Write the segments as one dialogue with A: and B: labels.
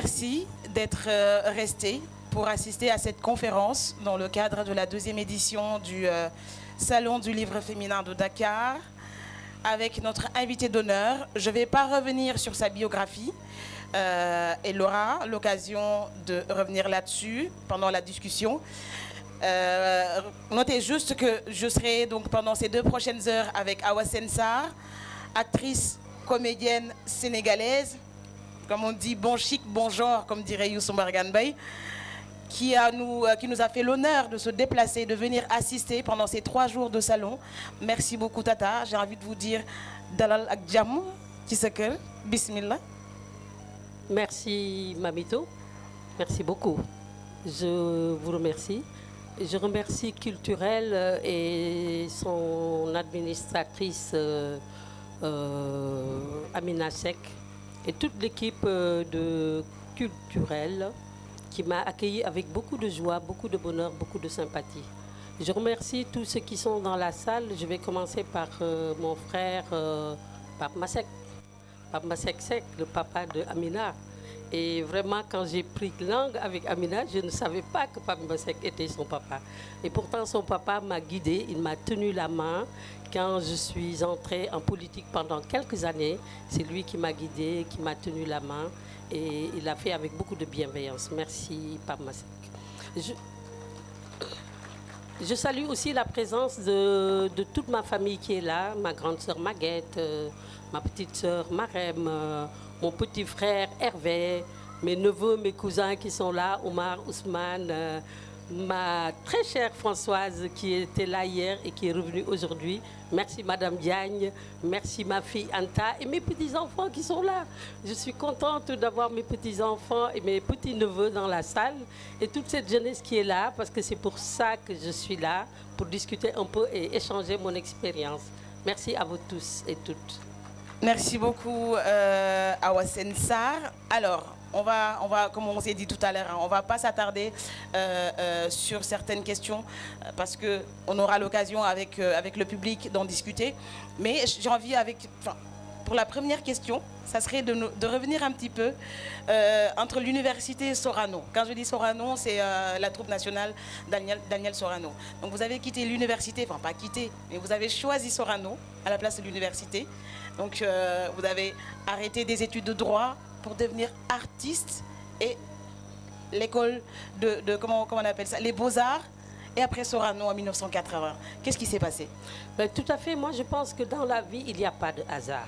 A: merci d'être resté pour assister à cette conférence dans le cadre de la deuxième édition du Salon du livre féminin de Dakar avec notre invité d'honneur. Je ne vais pas revenir sur sa biographie. Elle aura l'occasion de revenir là-dessus pendant la discussion. Notez juste que je serai donc pendant ces 2 prochaines heures avec Awa Sensar, actrice, comédienne sénégalaise, comme on dit, bon chic, bon genre, comme dirait Youssou Mbargane Mbaye, qui nous a fait l'honneur de se déplacer, de venir assister pendant ces 3 jours de salon. Merci beaucoup Tata, j'ai envie de vous dire Dalal ak Jàmm ci sa kër, bismillah.
B: Merci Mamito, merci beaucoup. Je vous remercie. Je remercie Culturel et son administratrice Amina Sek et toute l'équipe de Culturel qui m'a accueilli avec beaucoup de joie, beaucoup de bonheur, beaucoup de sympathie. Je remercie tous ceux qui sont dans la salle. Je vais commencer par mon frère Pape Masek. Pape Masek Sek, le papa de Amina. Et vraiment, quand j'ai pris langue avec Amina, je ne savais pas que Pape Masek était son papa. Et pourtant, son papa m'a guidée, il m'a tenu la main. Quand je suis entrée en politique pendant quelques années, c'est lui qui m'a guidée, qui m'a tenu la main. Et il l'a fait avec beaucoup de bienveillance. Merci, Pape Masek. Je salue aussi la présence de toute ma famille qui est là, ma grande sœur Maguette, ma petite sœur Marem, mon petit frère Hervé, mes neveux, mes cousins qui sont là, Omar, Ousmane, ma très chère Françoise qui était là hier et qui est revenue aujourd'hui. Merci Madame Diagne, merci ma fille Anta et mes petits-enfants qui sont là. Je suis contente d'avoir mes petits-enfants et mes petits-neveux dans la salle et toute cette jeunesse qui est là parce que c'est pour ça que je suis là, pour discuter un peu et échanger mon expérience. Merci à vous tous et toutes.
A: Merci beaucoup Awa Sensar. Alors, on va, comme on s'est dit tout à l'heure, hein, on ne va pas s'attarder sur certaines questions parce qu'on aura l'occasion avec le public d'en discuter. Mais j'ai envie, pour la première question, ça serait de revenir un petit peu entre l'université Sorano. Quand je dis Sorano, c'est la troupe nationale Daniel Sorano. Donc vous avez quitté l'université, enfin pas quitté, mais vous avez choisi Sorano à la place de l'université. Donc vous avez arrêté des études de droit pour devenir artiste et l'école de comment on appelle ça, les Beaux-Arts et après Sorano en 1980. Qu'est-ce qui s'est passé?
B: Ben, tout à fait, moi je pense que dans la vie, il n'y a pas de hasard.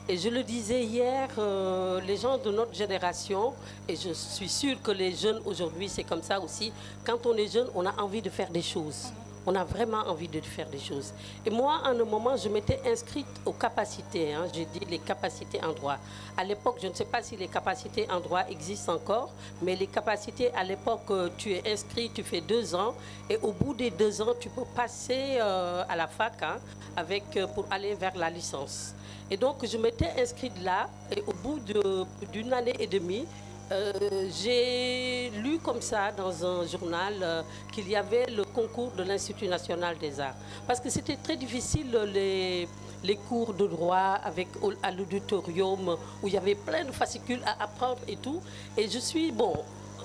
B: Et je le disais hier, les gens de notre génération, et je suis sûre que les jeunes aujourd'hui, c'est comme ça aussi, quand on est jeune, on a envie de faire des choses. On a vraiment envie de faire des choses. Et moi, à un moment, je m'étais inscrite aux capacités. Hein, j'ai dit les capacités en droit. À l'époque, je ne sais pas si les capacités en droit existent encore, mais les capacités, à l'époque, tu es inscrit, tu fais 2 ans, et au bout des 2 ans, tu peux passer à la fac hein, pour aller vers la licence. Et donc, je m'étais inscrite là, et au bout d'une année et demie, j'ai lu comme ça dans un journal qu'il y avait le concours de l'Institut national des arts. Parce que c'était très difficile les cours de droit à l'auditorium où il y avait plein de fascicules à apprendre et tout. Et je suis, bon,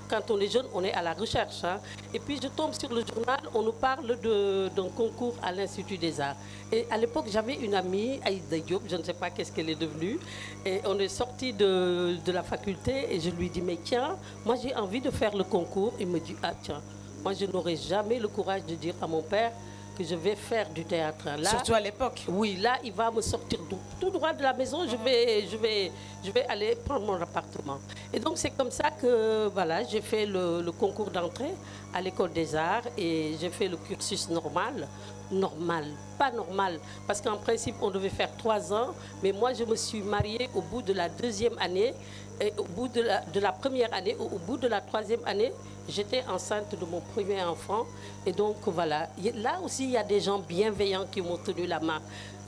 B: quand on est jeune, on est à la recherche. Hein. Et puis je tombe sur le journal, on nous parle d'un concours à l'Institut des Arts. Et à l'époque, j'avais une amie, Aïda Diop, je ne sais pas qu'est-ce qu'elle est devenue. Et on est sorti de la faculté et je lui dis, mais tiens, moi j'ai envie de faire le concours. Il me dit, ah tiens, moi je n'aurais jamais le courage de dire à mon père que je vais faire du théâtre. Là,
A: surtout à l'époque.
B: Oui, là, il va me sortir tout droit de la maison. Je vais aller prendre mon appartement. Et donc, c'est comme ça que voilà, j'ai fait le concours d'entrée à l'école des arts et j'ai fait le cursus normal. Normal, pas normal, parce qu'en principe, on devait faire 3 ans, mais moi, je me suis mariée au bout de la 2e année, et au bout de la première année, au bout de la 3e année, j'étais enceinte de mon premier enfant. Et donc, voilà, là aussi, il y a des gens bienveillants qui m'ont tenu la main.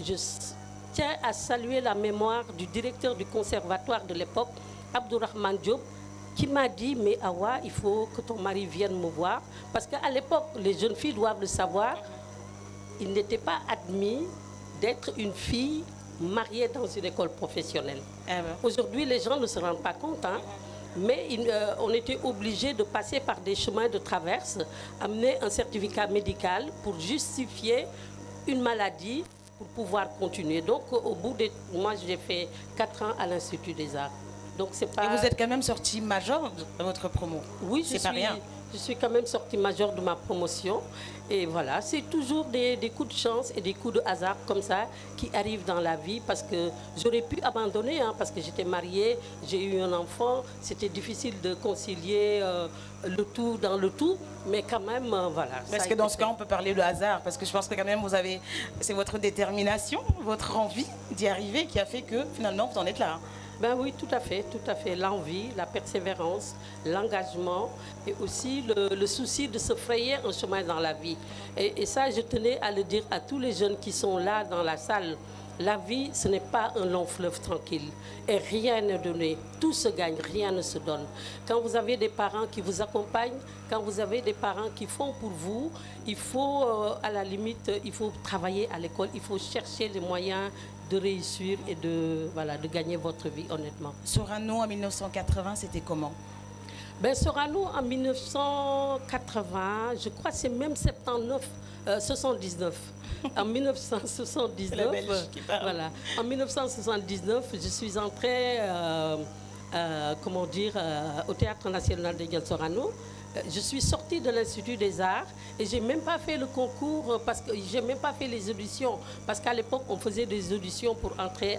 B: Je tiens à saluer la mémoire du directeur du conservatoire de l'époque, Abdourahmane Diop, qui m'a dit, mais Awa, il faut que ton mari vienne me voir. Parce qu'à l'époque, les jeunes filles doivent le savoir, il n'était pas admis d'être une fille mariée dans une école professionnelle. Aujourd'hui, les gens ne se rendent pas compte. Hein. Mais on était obligé de passer par des chemins de traverse, amener un certificat médical pour justifier une maladie pour pouvoir continuer. Donc, au bout de... Moi, j'ai fait 4 ans à l'Institut des Arts. Donc, c'est pas...
A: Et vous êtes quand même sortie major de votre promo.
B: Oui,
A: c'est pas rien.
B: Je suis quand même sortie majeure de ma promotion. Et voilà, c'est toujours des coups de chance et des coups de hasard comme ça qui arrivent dans la vie, parce que j'aurais pu abandonner, hein, parce que j'étais mariée, j'ai eu un enfant, c'était difficile de concilier le tout dans le tout, mais quand même, voilà.
A: Est-ce que dans ce cas, on peut parler de hasard? Parce que je pense que quand même, c'est votre détermination, votre envie d'y arriver qui a fait que finalement, vous en êtes là.
B: Ben oui, tout à fait, tout à fait. L'envie, la persévérance, l'engagement et aussi le souci de se frayer un chemin dans la vie. Et ça, je tenais à le dire à tous les jeunes qui sont là dans la salle. La vie, ce n'est pas un long fleuve tranquille. Et rien n'est donné. Tout se gagne, rien ne se donne. Quand vous avez des parents qui vous accompagnent, quand vous avez des parents qui font pour vous, il faut, à la limite, il faut travailler à l'école, il faut chercher les moyens de réussir et de gagner votre vie, honnêtement.
A: Sorano en 1980, c'était comment?
B: Ben, Sorano en 1980, je crois que c'est même 79. En 1979, voilà. En 1979, je suis entrée, au Théâtre National de Sorano. Je suis sortie de l'Institut des Arts et j'ai même pas fait le concours parce que j'ai même pas fait les auditions, parce qu'à l'époque on faisait des auditions pour entrer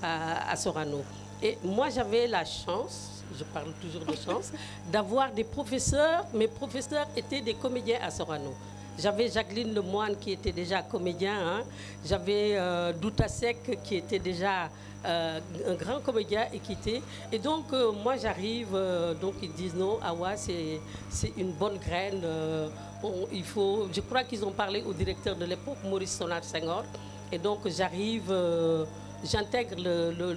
B: à Sorano. Et moi j'avais la chance, je parle toujours de chance, d'avoir des professeurs. Mes professeurs étaient des comédiens à Sorano. J'avais Jacqueline Lemoine qui était déjà comédien, hein. J'avais Douta Sek qui était déjà un grand comédien équité. Et donc moi j'arrive, donc ils disent non, Awa c'est une bonne graine. Je crois qu'ils ont parlé au directeur de l'époque, Maurice Sonat Senghor. Et donc j'arrive, j'intègre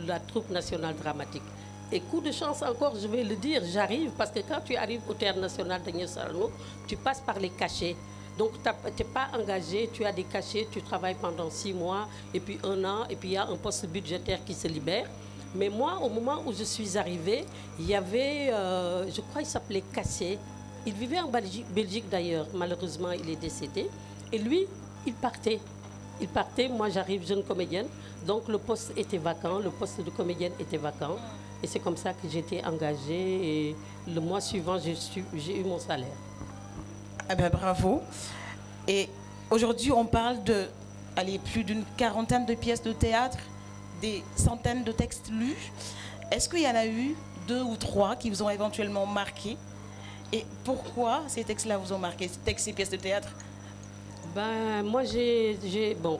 B: la troupe nationale dramatique. Et coup de chance encore, je vais le dire, j'arrive parce que quand tu arrives au Théâtre national de Sorano, tu passes par les cachets. Donc, tu n'es pas engagé, tu as des cachets, tu travailles pendant 6 mois, et puis 1 an, et puis il y a un poste budgétaire qui se libère. Mais moi, au moment où je suis arrivée, il y avait, je crois qu'il s'appelait Cassé. Il vivait en Belgique d'ailleurs, malheureusement, il est décédé. Et lui, il partait. Il partait, moi j'arrive jeune comédienne, donc le poste était vacant, le poste de comédienne était vacant. Et c'est comme ça que j'ai été engagée, et le mois suivant, j'ai eu mon salaire.
A: Ah ben, bravo. Et aujourd'hui, on parle de plus d'une quarantaine de pièces de théâtre, des centaines de textes lus. Est-ce qu'il y en a eu 2 ou 3 qui vous ont éventuellement marqué? Et pourquoi ces textes-là vous ont marqué, ces pièces de théâtre?
B: Ben, moi, j'ai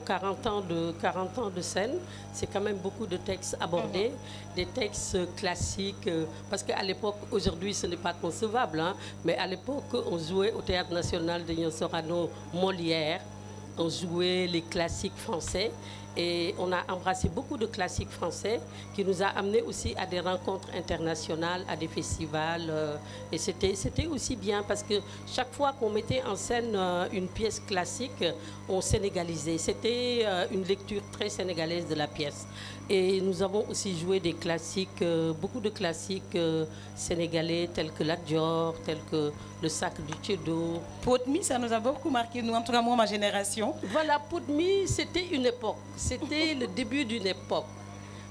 B: 40 ans de scène. C'est quand même beaucoup de textes abordés, des textes classiques. Parce qu'à l'époque, aujourd'hui, ce n'est pas concevable, hein, mais à l'époque, on jouait au Théâtre national de Sorano Molière, on jouait les classiques français. Et on a embrassé beaucoup de classiques français qui nous a amenés aussi à des rencontres internationales, à des festivals. Et c'était aussi bien parce que chaque fois qu'on mettait en scène une pièce classique, on sénégalisait. C'était une lecture très sénégalaise de la pièce. Et nous avons aussi joué des classiques, beaucoup de classiques sénégalais tels que la Dior, tels que le Sacre du Tchedo.
A: Podmi, ça nous a beaucoup marqué, nous, en tout cas moi, ma génération.
B: Voilà, Podmi, c'était une époque. C'était le début d'une époque.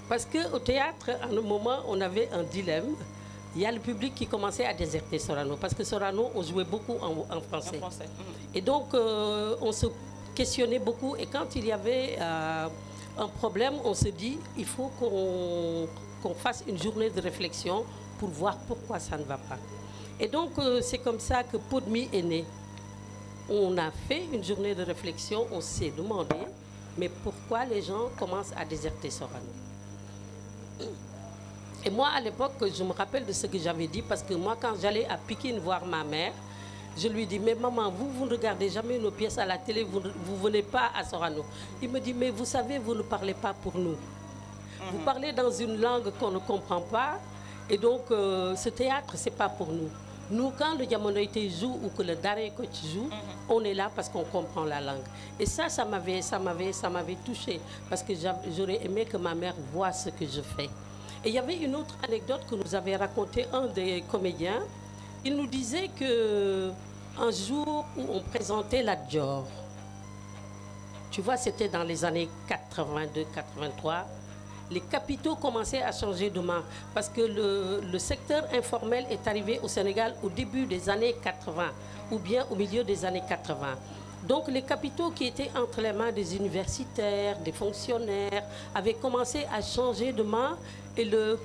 B: Parce qu'au théâtre, à un moment, on avait un dilemme. Il y a le public qui commençait à déserter Sorano. Parce que Sorano, on jouait beaucoup en français. Et donc, on se questionnait beaucoup. Et quand il y avait un problème, on se dit, il faut qu'on fasse une journée de réflexion pour voir pourquoi ça ne va pas. Et donc, c'est comme ça que Podmi est né. On a fait une journée de réflexion, on s'est demandé, mais pourquoi les gens commencent à déserter Sorano? Et moi, à l'époque, je me rappelle de ce que j'avais dit, parce que moi, quand j'allais à Pikine voir ma mère, je lui dis, mais maman, vous ne regardez jamais nos pièces à la télé, vous ne venez pas à Sorano. Il me dit, mais vous savez, vous ne parlez pas pour nous. Vous parlez dans une langue qu'on ne comprend pas, et donc ce théâtre, ce n'est pas pour nous. Nous, quand le Diamonoïté joue ou que le Daré Coach joue, on est là parce qu'on comprend la langue. Et ça m'avait touchée, parce que j'aurais aimé que ma mère voie ce que je fais. Et il y avait une autre anecdote que nous avait racontée un des comédiens. Il nous disait que un jour où on présentait la Dior, tu vois, c'était dans les années 82-83, les capitaux commençaient à changer de main parce que le secteur informel est arrivé au Sénégal au début des années 80 ou bien au milieu des années 80. Donc les capitaux qui étaient entre les mains des universitaires, des fonctionnaires, avaient commencé à changer de main et le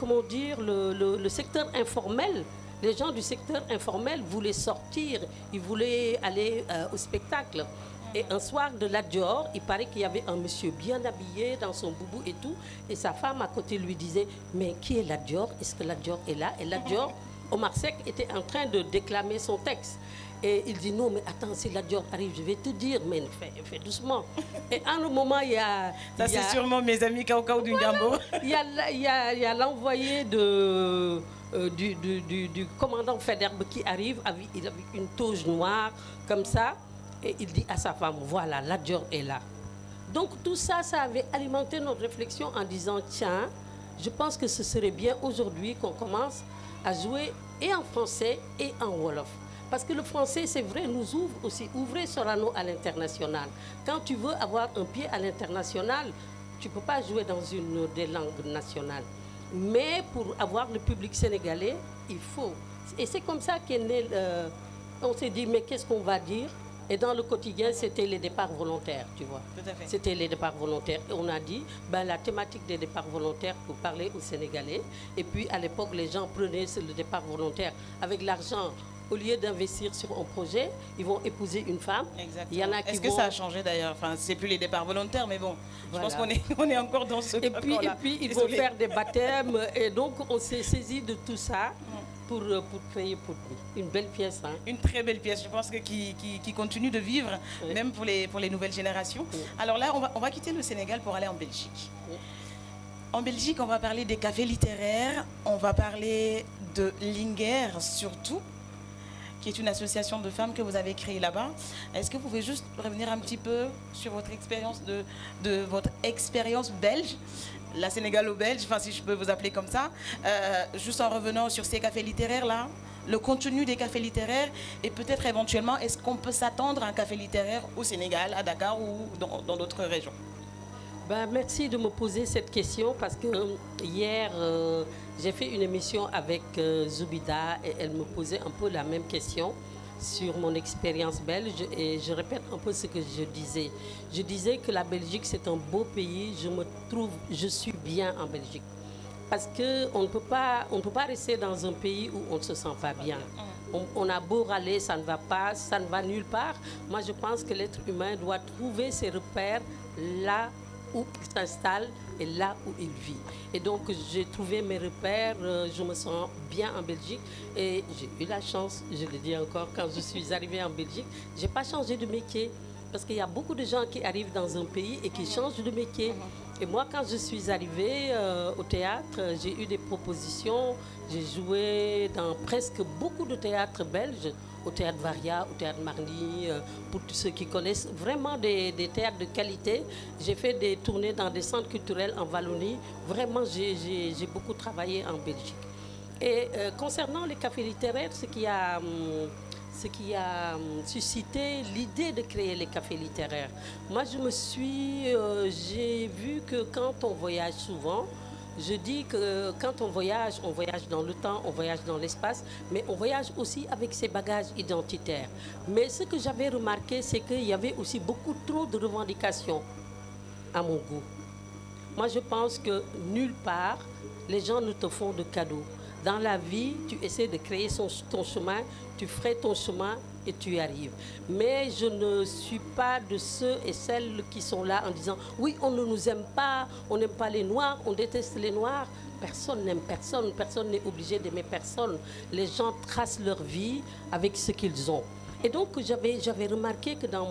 B: secteur informel, les gens du secteur informel voulaient sortir, ils voulaient aller au spectacle. Et un soir de la Dior, il paraît qu'il y avait un monsieur bien habillé dans son boubou et tout. Et sa femme à côté lui disait, mais qui est la Dior? Est-ce que la Dior est là? Et la Dior, Omar Seck était en train de déclamer son texte. Et il dit, non, mais attends, si la Dior arrive, je vais te dire, mais fais doucement. Et à un moment, il y a...
A: Ça, c'est sûrement mes amis Kaokao du Ndiambo.
B: Il y a l'envoyé du commandant Faidherbe qui arrive, il avait une toge noire, comme ça. Et il dit à sa femme, voilà, la Dior est là. Donc tout ça, ça avait alimenté notre réflexion en disant, tiens, je pense que ce serait bien aujourd'hui qu'on commence à jouer et en français et en Wolof. Parce que le français, c'est vrai, nous ouvre aussi, ouvrez Sorano à l'international. Quand tu veux avoir un pied à l'international, tu ne peux pas jouer dans une des langues nationales. Mais pour avoir le public sénégalais, il faut. Et c'est comme ça qu'est né, on s'est dit, mais qu'est-ce qu'on va dire? Et dans le quotidien, c'était les départs volontaires, tu vois. C'était les départs volontaires. Et on a dit, ben, la thématique des départs volontaires pour parler aux Sénégalais. Et puis, à l'époque, les gens prenaient le départ volontaire avec l'argent. Au lieu d'investir sur un projet, ils vont épouser une femme.
A: Exactement. Est-ce que ça a changé d'ailleurs? Enfin, c'est plus les départs volontaires, mais bon, voilà. Je pense qu'on est encore dans ce
B: Et puis, ils vont faire des baptêmes. Et donc, on s'est saisi de tout ça. Pour créer pour lui. Une belle pièce. Hein?
A: Une très belle pièce, je pense que qui continue de vivre, oui. Même pour les nouvelles générations. Oui. Alors là, on va quitter le Sénégal pour aller en Belgique. Oui. En Belgique, on va parler des cafés littéraires, on va parler de Linger surtout, qui est une association de femmes que vous avez créée là-bas. Est-ce que vous pouvez juste revenir un petit peu sur votre expérience de votre expérience belge, la sénégalo-belge, enfin si je peux vous appeler comme ça, juste en revenant sur ces cafés littéraires-là, le contenu des cafés littéraires et peut-être éventuellement, est-ce qu'on peut s'attendre à un café littéraire au Sénégal, à Dakar ou dans d'autres régions?
B: Ben, merci de me poser cette question parce que hier, j'ai fait une émission avec Zoubida et elle me posait un peu la même question sur mon expérience belge et je répète un peu ce que je disais. Je disais que la Belgique, c'est un beau pays. Je suis bien en Belgique. Parce qu'on ne peut pas rester dans un pays où on ne se sent pas bien. On a beau râler, ça ne va pas, ça ne va nulle part. Moi, je pense que l'être humain doit trouver ses repères là où il s'installe et là où il vit. Et donc, j'ai trouvé mes repères, je me sens bien en Belgique et j'ai eu la chance, je le dis encore, quand je suis arrivée en Belgique, je n'ai pas changé de métier. Parce qu'il y a beaucoup de gens qui arrivent dans un pays et qui changent de métier. Et moi, quand je suis arrivée au théâtre, j'ai eu des propositions. J'ai joué dans presque beaucoup de théâtres belges, au théâtre Varia, au théâtre Marly, pour tous ceux qui connaissent vraiment des théâtres de qualité. J'ai fait des tournées dans des centres culturels en Wallonie. Vraiment, j'ai beaucoup travaillé en Belgique. Et concernant les cafés littéraires, ce qui a suscité l'idée de créer les cafés littéraires. Moi, j'ai vu que quand on voyage souvent, je dis que quand on voyage dans le temps, on voyage dans l'espace, mais on voyage aussi avec ses bagages identitaires. Mais ce que j'avais remarqué, c'est qu'il y avait aussi beaucoup trop de revendications à mon goût. Moi, je pense que nulle part, les gens ne te font de cadeaux. Dans la vie, tu essaies de créer ton chemin, tu ferais ton chemin et tu y arrives. Mais je ne suis pas de ceux et celles qui sont là en disant « Oui, on ne nous aime pas, on n'aime pas les Noirs, on déteste les Noirs ». Personne n'aime personne, personne n'est obligé d'aimer personne. Les gens tracent leur vie avec ce qu'ils ont. Et donc, j'avais remarqué que dans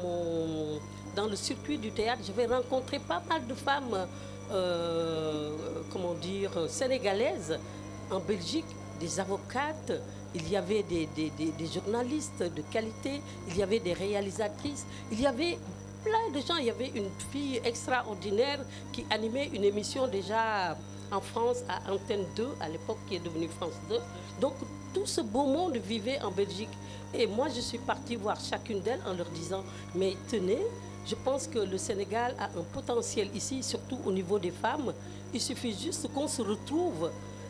B: le circuit du théâtre, j'avais rencontré pas mal de femmes, sénégalaises, en Belgique, des avocates, il y avait des journalistes de qualité, il y avait des réalisatrices, il y avait plein de gens. Il y avait une fille extraordinaire qui animait une émission déjà en France à Antenne 2, à l'époque qui est devenue France 2. Donc tout ce beau monde vivait en Belgique. Et moi, je suis partie voir chacune d'elles en leur disant, mais tenez, je pense que le Sénégal a un potentiel ici, surtout au niveau des femmes. Il suffit juste qu'on se retrouve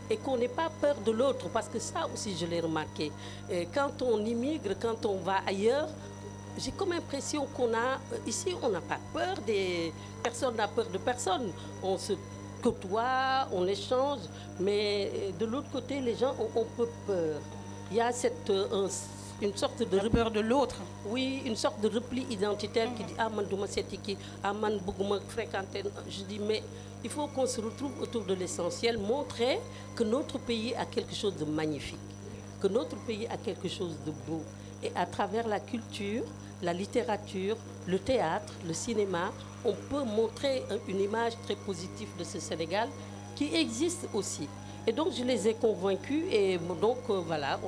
B: et qu'on n'ait pas peur de l'autre, parce que ça aussi, je l'ai remarqué. Et quand on immigre, quand on va ailleurs, j'ai comme l'impression qu'on a, ici, on n'a pas peur des... Personne n'a peur de personne. On se côtoie, on échange, mais de l'autre côté, les gens ont peu peur. Il y a une sorte de...
A: La peur de l'autre.
B: Oui, une sorte de repli identitaire qui dit « Ah, man, douma setiki, ah, man, bougouma fréquenter ». Je dis, mais il faut qu'on se retrouve autour de l'essentiel, montrer que notre pays a quelque chose de magnifique, que notre pays a quelque chose de beau. Et à travers la culture, la littérature, le théâtre, le cinéma, on peut montrer une image très positive de ce Sénégal qui existe aussi. Et donc, je les ai convaincus et donc, voilà,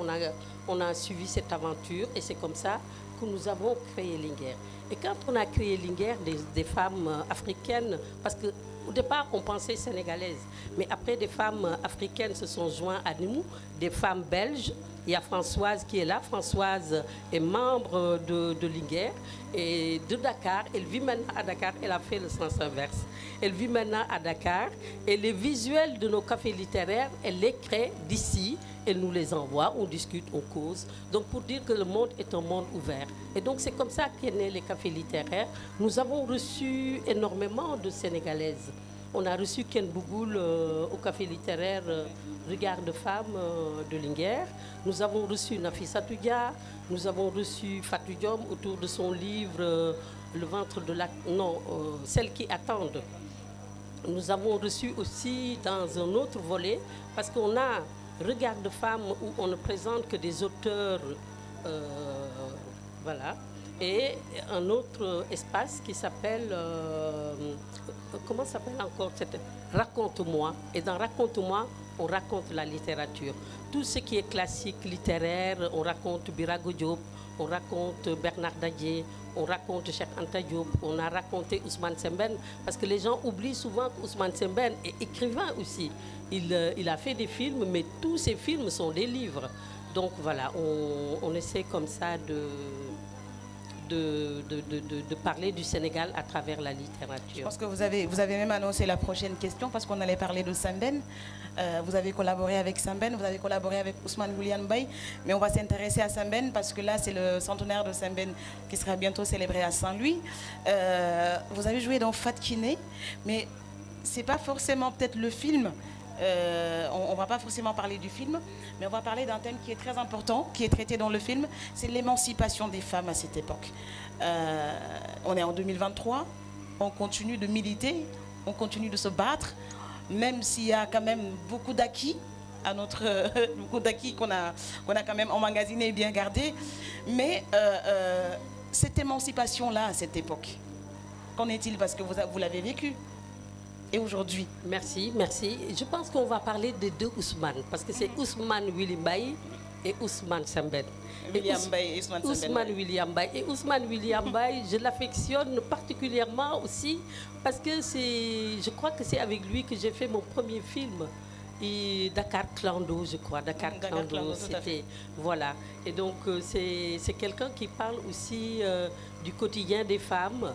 B: on a suivi cette aventure et c'est comme ça que nous avons créé Linguère. Et quand on a créé Linguère, des femmes africaines, parce qu'au départ, on pensait sénégalaises, mais après, des femmes africaines se sont jointes à nous, des femmes belges. Il y a Françoise qui est là. Françoise est membre de Linguère et de Dakar. Elle vit maintenant à Dakar. Elle a fait le sens inverse. Elle vit maintenant à Dakar. Et les visuels de nos cafés littéraires, elle les crée d'ici. Elle nous les envoie. On discute, on cause. Donc pour dire que le monde est un monde ouvert. Et donc c'est comme ça qu'est né les cafés littéraires. Nous avons reçu énormément de Sénégalaises. On a reçu Ken Bougoul au café littéraire Regard de Femmes de Linguère. Nous avons reçu Nafissa Toudia. Nous avons reçu Fatou Diom autour de son livre Le ventre de la... Non, Celles qui attendent. Nous avons reçu aussi dans un autre volet, parce qu'on a Regard de Femmes où on ne présente que des auteurs, voilà. Et un autre espace qui s'appelle, comment s'appelle encore cette... Raconte-moi. Et dans Raconte-moi, on raconte la littérature. Tout ce qui est classique, littéraire, on raconte Birago Diop, on raconte Bernard Dadier, on raconte Cheikh Anta Diop, on a raconté Ousmane Sembène, parce que les gens oublient souvent qu'Ousmane Sembène est écrivain aussi. Il a fait des films, mais tous ces films sont des livres. Donc voilà, on essaie comme ça de parler du Sénégal à travers la littérature.
A: Je pense que vous avez même annoncé la prochaine question parce qu'on allait parler de Sembène. Vous avez collaboré avec Sembène, vous avez collaboré avec Ousmane William Mbaye, mais on va s'intéresser à Sembène parce que là c'est le centenaire de Sembène qui sera bientôt célébré à Saint-Louis. Vous avez joué dans Fat Kiné, mais c'est pas forcément peut-être le film. On ne va pas forcément parler du film, mais on va parler d'un thème qui est très important, qui est traité dans le film, c'est l'émancipation des femmes à cette époque. On est en 2023, on continue de militer, on continue de se battre, même s'il y a quand même beaucoup d'acquis à notre beaucoup d'acquis qu'on a quand même emmagasinés et bien gardés, mais cette émancipation-là à cette époque, qu'en est-il parce que vous l'avez vécu? Et aujourd'hui?
B: Merci, merci. Je pense qu'on va parler des deux Ousmane, parce que c'est Ousmane William Mbaye et Ousmane Sembène. Ousmane William Mbaye. Et Ousmane William Mbaye, je l'affectionne particulièrement aussi, parce que je crois que c'est avec lui que j'ai fait mon premier film. Et Dakar Clando, je crois. Dakar Clando, c'était... Voilà. Et donc, c'est quelqu'un qui parle aussi du quotidien des femmes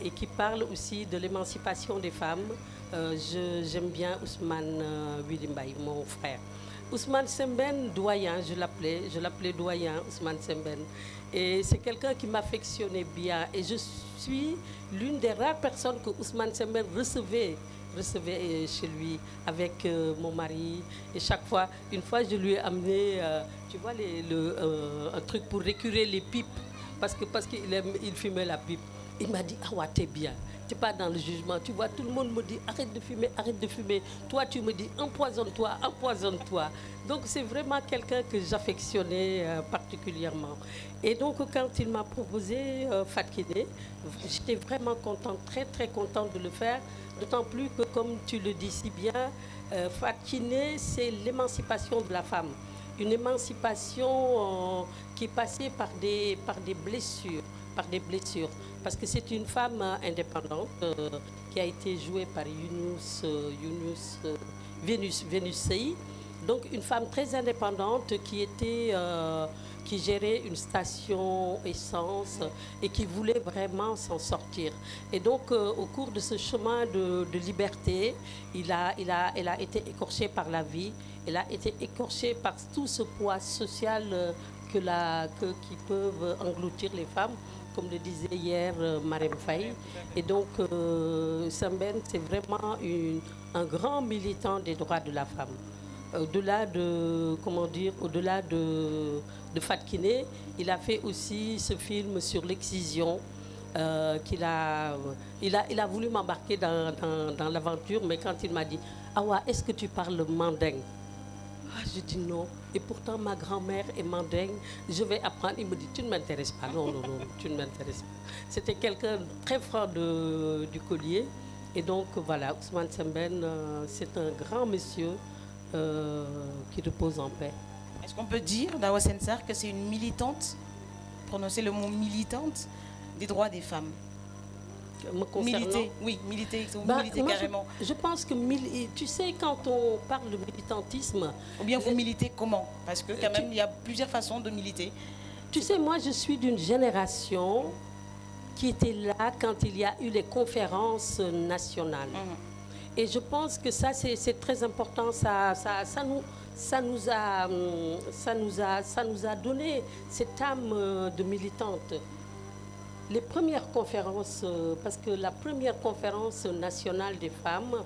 B: et qui parle aussi de l'émancipation des femmes. J'aime bien Ousmane William Mbaye, mon frère. Ousmane Sembène, doyen, je l'appelais doyen, Ousmane Sembène. Et c'est quelqu'un qui m'affectionnait bien. Et je suis l'une des rares personnes que Ousmane Sembène recevait chez lui avec mon mari. Et chaque fois, une fois, je lui ai amené, tu vois, un truc pour récurer les pipes, parce qu'il fumait la pipe. Il m'a dit, ah ouais, t'es bien, t'es pas dans le jugement. Tu vois, tout le monde me dit, arrête de fumer, arrête de fumer. Toi, tu me dis, empoisonne-toi, empoisonne-toi. Donc, c'est vraiment quelqu'un que j'affectionnais particulièrement. Et donc, quand il m'a proposé Fat Kiné, j'étais vraiment contente, très, très contente de le faire. D'autant plus que, comme tu le dis si bien, Fat Kiné, c'est l'émancipation de la femme. Une émancipation qui est passée par des blessures, par des blessures. Parce que c'est une femme indépendante qui a été jouée par Vénus Sey. Donc une femme très indépendante qui gérait une station essence et qui voulait vraiment s'en sortir. Et donc au cours de ce chemin de liberté, elle a été écorchée par la vie, elle a été écorchée par tout ce poids social qui peuvent engloutir les femmes, comme le disait hier Marème Faye. Et donc Sembène, c'est vraiment un grand militant des droits de la femme. Au-delà de, au-delà de Fatou Kiné, il a fait aussi ce film sur l'excision. Il a voulu m'embarquer dans l'aventure, mais quand il m'a dit « Awa, est-ce que tu parles mandingue ?» Je dis non. Et pourtant, ma grand-mère est mandingue. Je vais apprendre. Il me dit, tu ne m'intéresses pas. Non, non, non, tu ne m'intéresses pas. C'était quelqu'un de très franc du collier. Et donc, voilà, Ousmane Sembène, c'est un grand monsieur qui repose en paix.
A: Est-ce qu'on peut dire, d'Awa Sensar, que c'est une militante, prononcer le mot militante, des droits des femmes? Militer, oui, militer carrément.
B: Je pense que, tu sais, quand on parle de militantisme...
A: Ou bien vous militez comment? Parce que quand même, il y a plusieurs façons de militer.
B: Tu sais, moi, je suis d'une génération qui était là quand il y a eu les conférences nationales. Et je pense que ça, c'est très important. Ça nous a donné cette âme de militante. Les premières conférences, parce que la première conférence nationale des femmes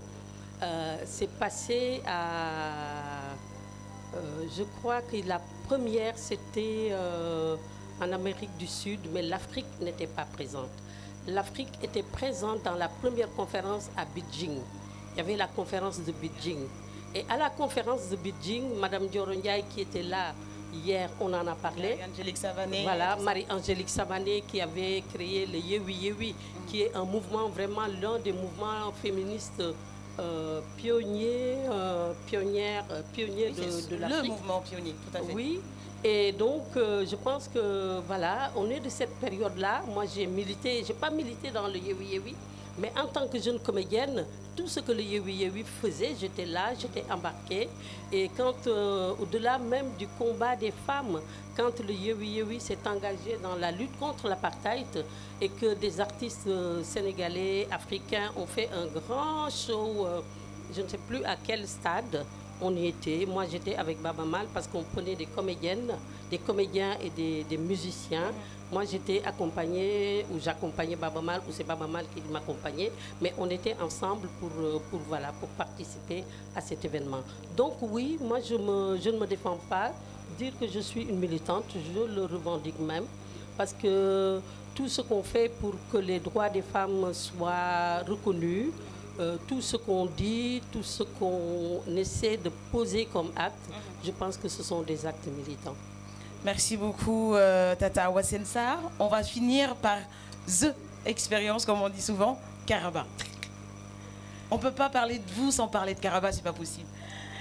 B: s'est passée à... je crois que la première, c'était en Amérique du Sud, mais l'Afrique n'était pas présente. L'Afrique était présente dans la première conférence à Beijing. Il y avait la conférence de Beijing. Et à la conférence de Beijing, Mme Dioro Ndiaye, qui était là, hier, on en a parlé.
A: Marie-Angélique Savané.
B: Voilà, Marie-Angélique Savané qui avait créé le Yewi Yewi, qui est un mouvement, vraiment l'un des mouvements féministes pionniers de l'Afrique.
A: Le mouvement pionnier, tout à fait.
B: Oui, et donc je pense que, voilà, on est de cette période-là. Moi, j'ai milité, je n'ai pas milité dans le Yewi Yewi, mais en tant que jeune comédienne, tout ce que le Yewi Yewi faisait, j'étais là, j'étais embarquée. Et quand, au-delà même du combat des femmes, quand le Yewi Yewi s'est engagé dans la lutte contre l'apartheid et que des artistes sénégalais, africains ont fait un grand show, je ne sais plus à quel stade on y était. Moi, j'étais avec Baba Mal parce qu'on prenait des comédiennes, des comédiens et des musiciens. Moi, j'étais accompagnée, ou j'accompagnais Baba Mal, ou c'est Baba Mal qui m'accompagnait, mais on était ensemble pour participer à cet événement. Donc oui, moi, je ne me défends pas. Dire que je suis une militante, je le revendique même, parce que tout ce qu'on fait pour que les droits des femmes soient reconnus, tout ce qu'on dit, tout ce qu'on essaie de poser comme acte, je pense que ce sont des actes militants.
A: Merci beaucoup, Tata Awa Sensar. On va finir par THE expérience, comme on dit souvent, Karaba. On ne peut pas parler de vous sans parler de Karaba, c'est pas possible.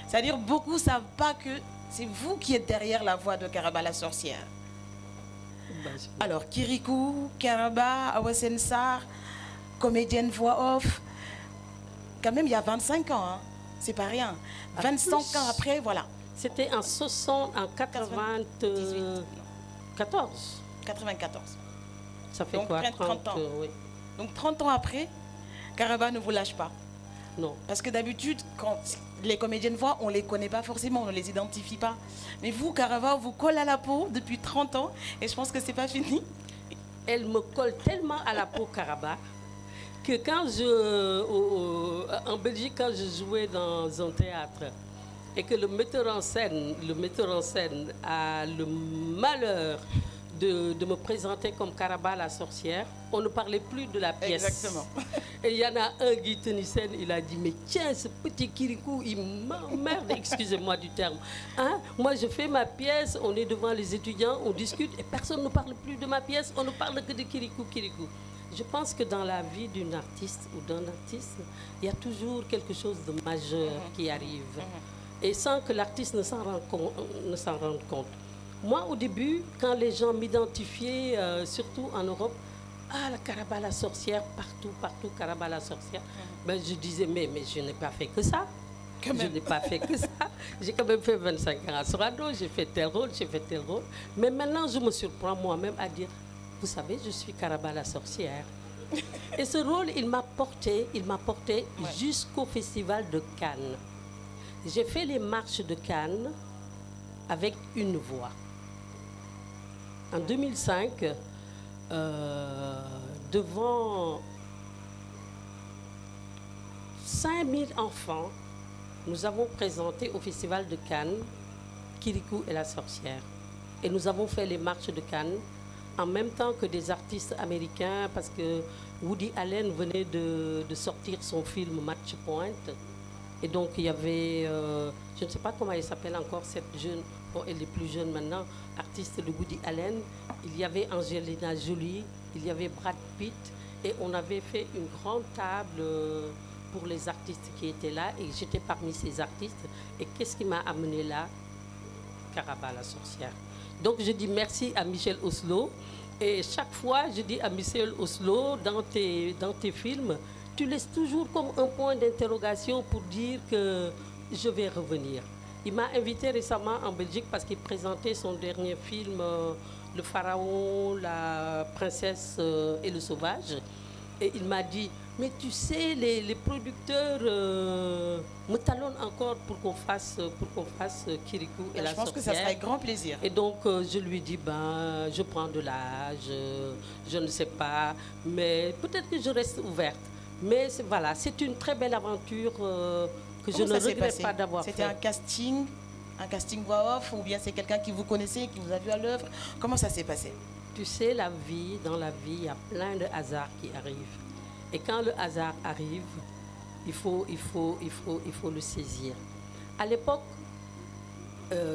A: C'est-à-dire, beaucoup ne savent pas que c'est vous qui êtes derrière la voix de Karaba, la sorcière. Alors, Kirikou, Karaba, Awa Sensar, comédienne voix off. Quand même, il y a 25 ans, hein. C'est pas rien. 25 ans après, voilà.
B: C'était en 94.
A: 94.
B: Ça fait
A: donc,
B: quoi,
A: 30 ans.
B: Oui.
A: Donc 30 ans après, Karaba ne vous lâche pas.
B: Non.
A: Parce que d'habitude, quand les comédiennes voix, on ne les connaît pas forcément, on ne les identifie pas. Mais vous, Karaba, vous colle à la peau depuis 30 ans et je pense que ce n'est pas fini.
B: Elle me colle tellement à la peau, Karaba, que quand en Belgique, quand je jouais dans un théâtre, et que le metteur en scène a le malheur de me présenter comme Karaba la sorcière, on ne parlait plus de la pièce.
A: Exactement.
B: Et il y en a un, Guy Tenissen, il a dit, mais tiens, ce petit Kirikou, il m'emmerde, excusez-moi du terme. Hein? Moi, je fais ma pièce, on est devant les étudiants, on discute, et personne ne parle plus de ma pièce, on ne parle que de Kirikou. Je pense que dans la vie d'une artiste ou d'un artiste, il y a toujours quelque chose de majeur qui arrive. Et sans que l'artiste ne s'en rende compte. Moi, au début, quand les gens m'identifiaient, surtout en Europe, ah, la Karaba la sorcière, partout, partout, Karaba la sorcière, ben, je disais, mais je n'ai pas fait que ça. Je n'ai pas fait que ça. J'ai quand même fait 25 ans à Sorano, j'ai fait tel rôle, j'ai fait tel rôle. Mais maintenant, je me surprends moi-même à dire, vous savez, je suis Karaba la sorcière. Et ce rôle, il m'a porté jusqu'au Festival de Cannes. J'ai fait les marches de Cannes avec une voix. En 2005, devant 5000 enfants, nous avons présenté au Festival de Cannes Kirikou et la sorcière. Et nous avons fait les marches de Cannes en même temps que des artistes américains, parce que Woody Allen venait de sortir son film Match Point. Et donc il y avait, je ne sais pas comment elle s'appelle encore, cette jeune, bon, elle est plus jeune maintenant, artiste de Woody Allen. Il y avait Angelina Jolie, il y avait Brad Pitt, et on avait fait une grande table pour les artistes qui étaient là, et j'étais parmi ces artistes. Et qu'est-ce qui m'a amené là? Karaba la sorcière. Donc je dis merci à Michel Oslo, et chaque fois je dis à Michel Oslo, dans tes films, tu laisses toujours comme un point d'interrogation pour dire que je vais revenir. Il m'a invité récemment en Belgique parce qu'il présentait son dernier film, Le Pharaon, la princesse et le sauvage. Et il m'a dit, mais tu sais, les producteurs me talonnent encore pour qu'on fasse Kirikou et la sorcière.
A: Je pense que ça sera avec grand plaisir.
B: Et donc, je lui dis, ben, je prends de l'âge, je ne sais pas, mais peut-être que je reste ouverte. Mais voilà, c'est une très belle aventure que je ne regrette pas d'avoir fait.
A: C'était un casting voix off, ou bien c'est quelqu'un qui vous connaissait, qui vous a vu à l'œuvre? Comment ça s'est passé?
B: Tu sais, dans la vie, il y a plein de hasards qui arrivent. Et quand le hasard arrive, il faut le saisir. À l'époque,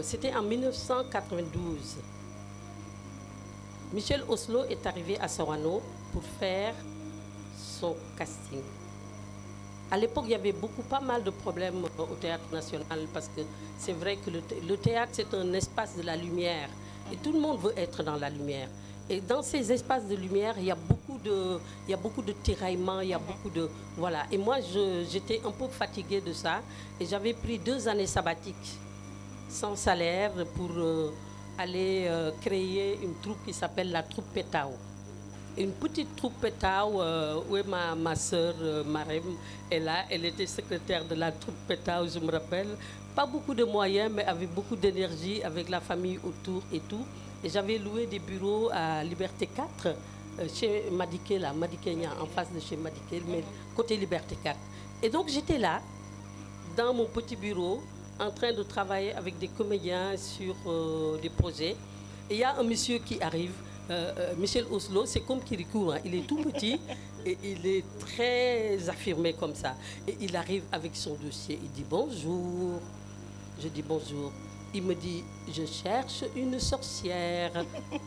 B: c'était en 1992. Michel Oslo est arrivé à Sorano pour faire son casting. À l'époque, il y avait pas mal de problèmes au Théâtre National, parce que c'est vrai que le théâtre, c'est un espace de la lumière. Et tout le monde veut être dans la lumière. Et dans ces espaces de lumière, il y a beaucoup de tiraillements, il y a beaucoup de... Voilà. Et moi, j'étais un peu fatiguée de ça. Et j'avais pris 2 années sabbatiques, sans salaire, pour aller créer une troupe qui s'appelle la troupe Petao. Une petite troupe Petao, où est ma soeur Marem est là. Elle était secrétaire de la troupe Petao, je me rappelle. Pas beaucoup de moyens, mais avec beaucoup d'énergie, avec la famille autour et tout. Et j'avais loué des bureaux à Liberté 4, chez Madiké, là, Madikenya, en face de chez Madiké, mais côté Liberté 4. Et donc j'étais là, dans mon petit bureau, en train de travailler avec des comédiens sur des projets. Et il y a un monsieur qui arrive, Michel Oslo, c'est comme Kirikou, hein, il est tout petit et il est très affirmé comme ça. Et il arrive avec son dossier, il dit bonjour. Je dis bonjour. Il me dit, je cherche une sorcière.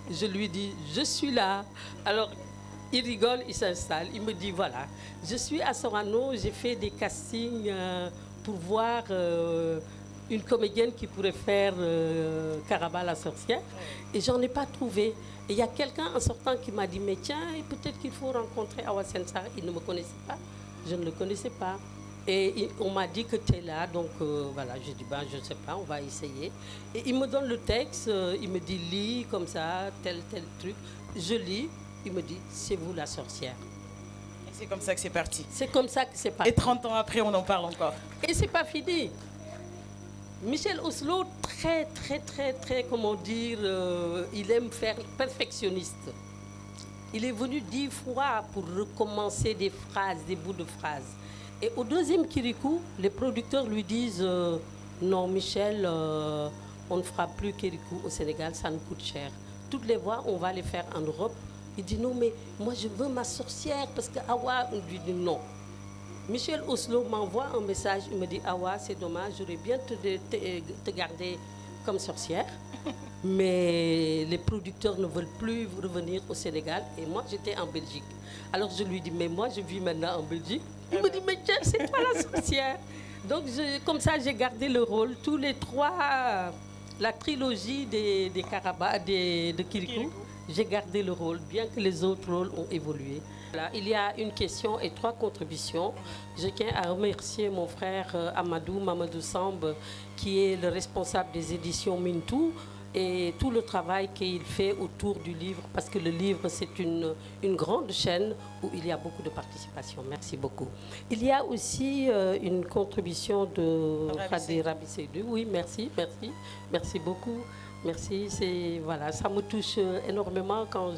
B: Je lui dis, je suis là. Alors, il rigole, il s'installe. Il me dit, voilà, je suis à Sorano, j'ai fait des castings pour voir une comédienne qui pourrait faire Karaba la sorcière. Et j'en ai pas trouvé. Et il y a quelqu'un en sortant qui m'a dit, mais tiens, peut-être qu'il faut rencontrer Awa Sensar. Il ne me connaissait pas. Je ne le connaissais pas. Et on m'a dit que tu es là, donc voilà, j'ai dit, ben, je ne sais pas, on va essayer. Et il me donne le texte, il me dit, lis comme ça, tel truc. Je lis, il me dit, c'est vous la sorcière.
A: Et c'est comme ça que c'est parti.
B: C'est comme ça que c'est parti.
A: Et 30 ans après, on en parle encore.
B: Et c'est pas fini. Michel Oslo, très, comment dire, il aime faire perfectionniste. Il est venu 10 fois pour recommencer des phrases, des bouts de phrases. Et au deuxième Kirikou, les producteurs lui disent non, Michel, on ne fera plus Kirikou au Sénégal, ça nous coûte cher. Toutes les voix, on va les faire en Europe. Il dit non, mais moi je veux ma sorcière, parce que Awa, on lui dit non. Michel Oslo m'envoie un message, il me dit Awa, c'est dommage, j'aurais bien te garder comme sorcière, mais les producteurs ne veulent plus revenir au Sénégal, et moi j'étais en Belgique. Alors je lui dis, mais moi je vis maintenant en Belgique. Il me dit, mais tiens, c'est toi la sorcière. Donc comme ça j'ai gardé le rôle. Tous les 3 la trilogie des Caraba, de Kirikou, j'ai gardé le rôle, bien que les autres rôles ont évolué. Voilà, il y a une question et 3 contributions. Je tiens à remercier mon frère Mamadou Samb, qui est le responsable des éditions Mintou, et tout le travail qu'il fait autour du livre, parce que le livre, c'est une grande chaîne où il y a beaucoup de participation. Merci beaucoup. Il y a aussi une contribution de Rabi Seydou. Oui, merci beaucoup. Merci, voilà, ça me touche énormément quand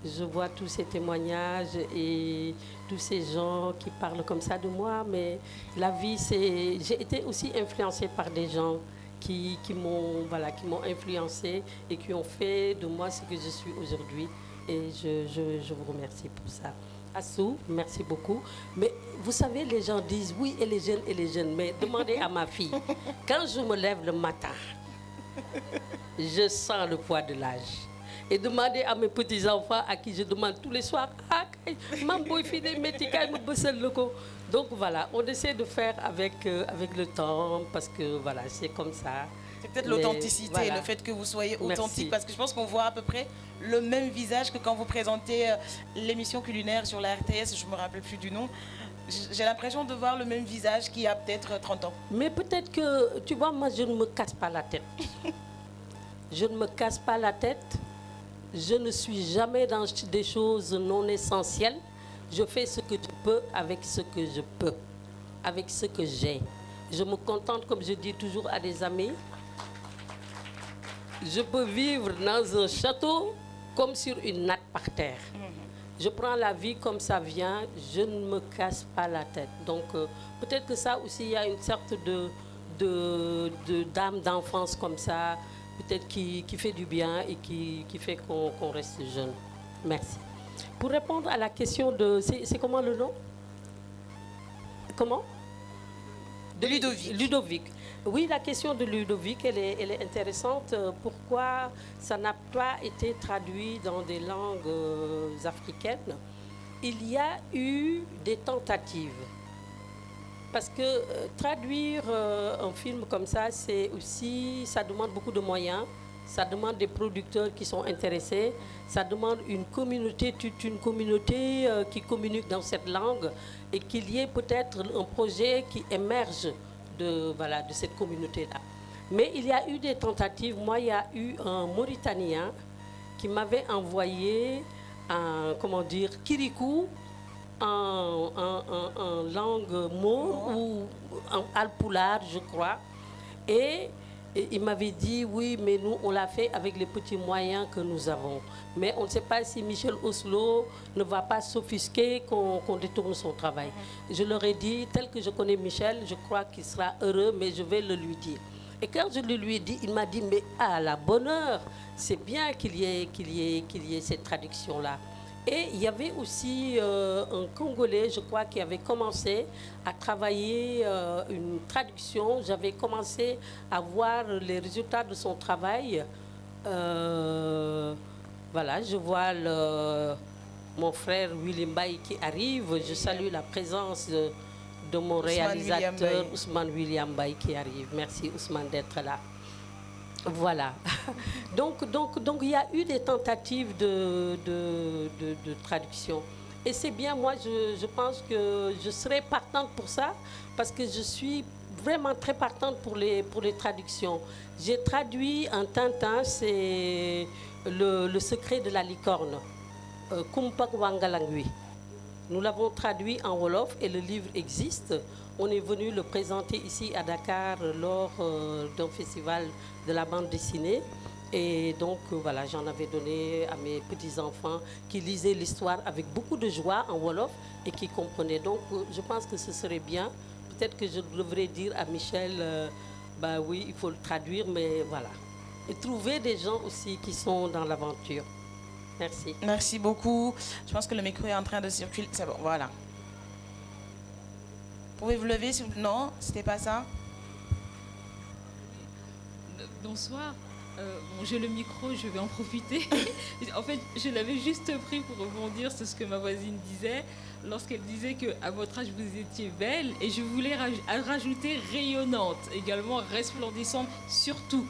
B: je vois tous ces témoignages et tous ces gens qui parlent comme ça de moi. Mais la vie, j'ai été aussi influencée par des gens qui m'ont influencé et qui ont fait de moi ce que je suis aujourd'hui. Et je vous remercie pour ça. Assou, merci beaucoup. Mais vous savez, les gens disent oui, et les jeunes, mais demandez à ma fille. Quand je me lève le matin, je sens le poids de l'âge. Et demandez à mes petits-enfants à qui je demande tous les soirs, donc voilà, on essaie de faire avec le temps, parce que voilà, c'est comme ça.
A: C'est peut-être l'authenticité, voilà. Le fait que vous soyez authentique, merci. Parce que je pense qu'on voit à peu près le même visage que quand vous présentez l'émission culinaire sur la RTS, je ne me rappelle plus du nom. J'ai l'impression de voir le même visage qui a peut-être 30 ans.
B: Mais peut-être que, tu vois, moi je ne me casse pas la tête. Je ne me casse pas la tête. Je ne suis jamais dans des choses non essentielles. Je fais ce que je peux avec ce que je peux, avec ce que j'ai. Je me contente, comme je dis toujours à des amis, je peux vivre dans un château comme sur une natte par terre. Je prends la vie comme ça vient, je ne me casse pas la tête. Donc peut-être que ça aussi, il y a une sorte d'âme d'enfance comme ça, peut-être qui fait du bien et qui fait qu'on reste jeune. Merci. Pour répondre à la question de... C'est comment le nom? Comment?
A: De Ludovic.
B: Ludovic. Oui, la question de Ludovic, elle est intéressante. Pourquoi ça n'a pas été traduit dans des langues africaines? Il y a eu des tentatives. Parce que traduire un film comme ça, c'est aussi, ça demande beaucoup de moyens, ça demande des producteurs qui sont intéressés, ça demande une communauté, toute une communauté qui communique dans cette langue et qu'il y ait peut-être un projet qui émerge de cette communauté-là. Mais il y a eu des tentatives. Moi, il y a eu un Mauritanien qui m'avait envoyé un, Kirikou, en langue maure ou en alpulaar, je crois. Et il m'avait dit, oui, mais nous, on l'a fait avec les petits moyens que nous avons. Mais on ne sait pas si Michel Oslo ne va pas s'offusquer qu'on détourne son travail. Je leur ai dit, tel que je connais Michel, je crois qu'il sera heureux, mais je vais le lui dire. Et quand je le lui ai dit, il m'a dit, mais à la bonne heure, c'est bien qu'il y ait cette traduction-là. Et il y avait aussi un Congolais, je crois, qui avait commencé à travailler une traduction. J'avais commencé à voir les résultats de son travail. Voilà, je vois mon frère Willy Mbaye qui arrive. Je salue la présence de mon réalisateur Ousmane William Mbaye qui arrive. Merci Ousmane d'être là. Voilà. Donc, il y a eu des tentatives de traduction. Et c'est bien, moi, je pense que je serai partante pour ça, parce que je suis vraiment très partante pour les traductions. J'ai traduit un Tintin, c'est le secret de la licorne, Kumpak Wangalangui. Nous l'avons traduit en Wolof et le livre existe. On est venu le présenter ici à Dakar lors d'un festival de la bande dessinée. Et donc, voilà, j'en avais donné à mes petits-enfants qui lisaient l'histoire avec beaucoup de joie en Wolof et qui comprenaient. Donc, je pense que ce serait bien. Peut-être que je devrais dire à Michel, bah oui, il faut le traduire, mais voilà. Et trouver des gens aussi qui sont dans l'aventure. Merci.
A: Merci beaucoup. Je pense que le micro est en train de circuler. C'est bon, voilà. Pouvez-vous lever? Non, c'était pas ça.
C: Bonsoir. Bon, j'ai le micro, je vais en profiter. En fait, je l'avais juste pris pour rebondir sur ce que ma voisine disait, lorsqu'elle disait qu'à votre âge, vous étiez belle. Et je voulais rajouter rayonnante, également resplendissante, surtout.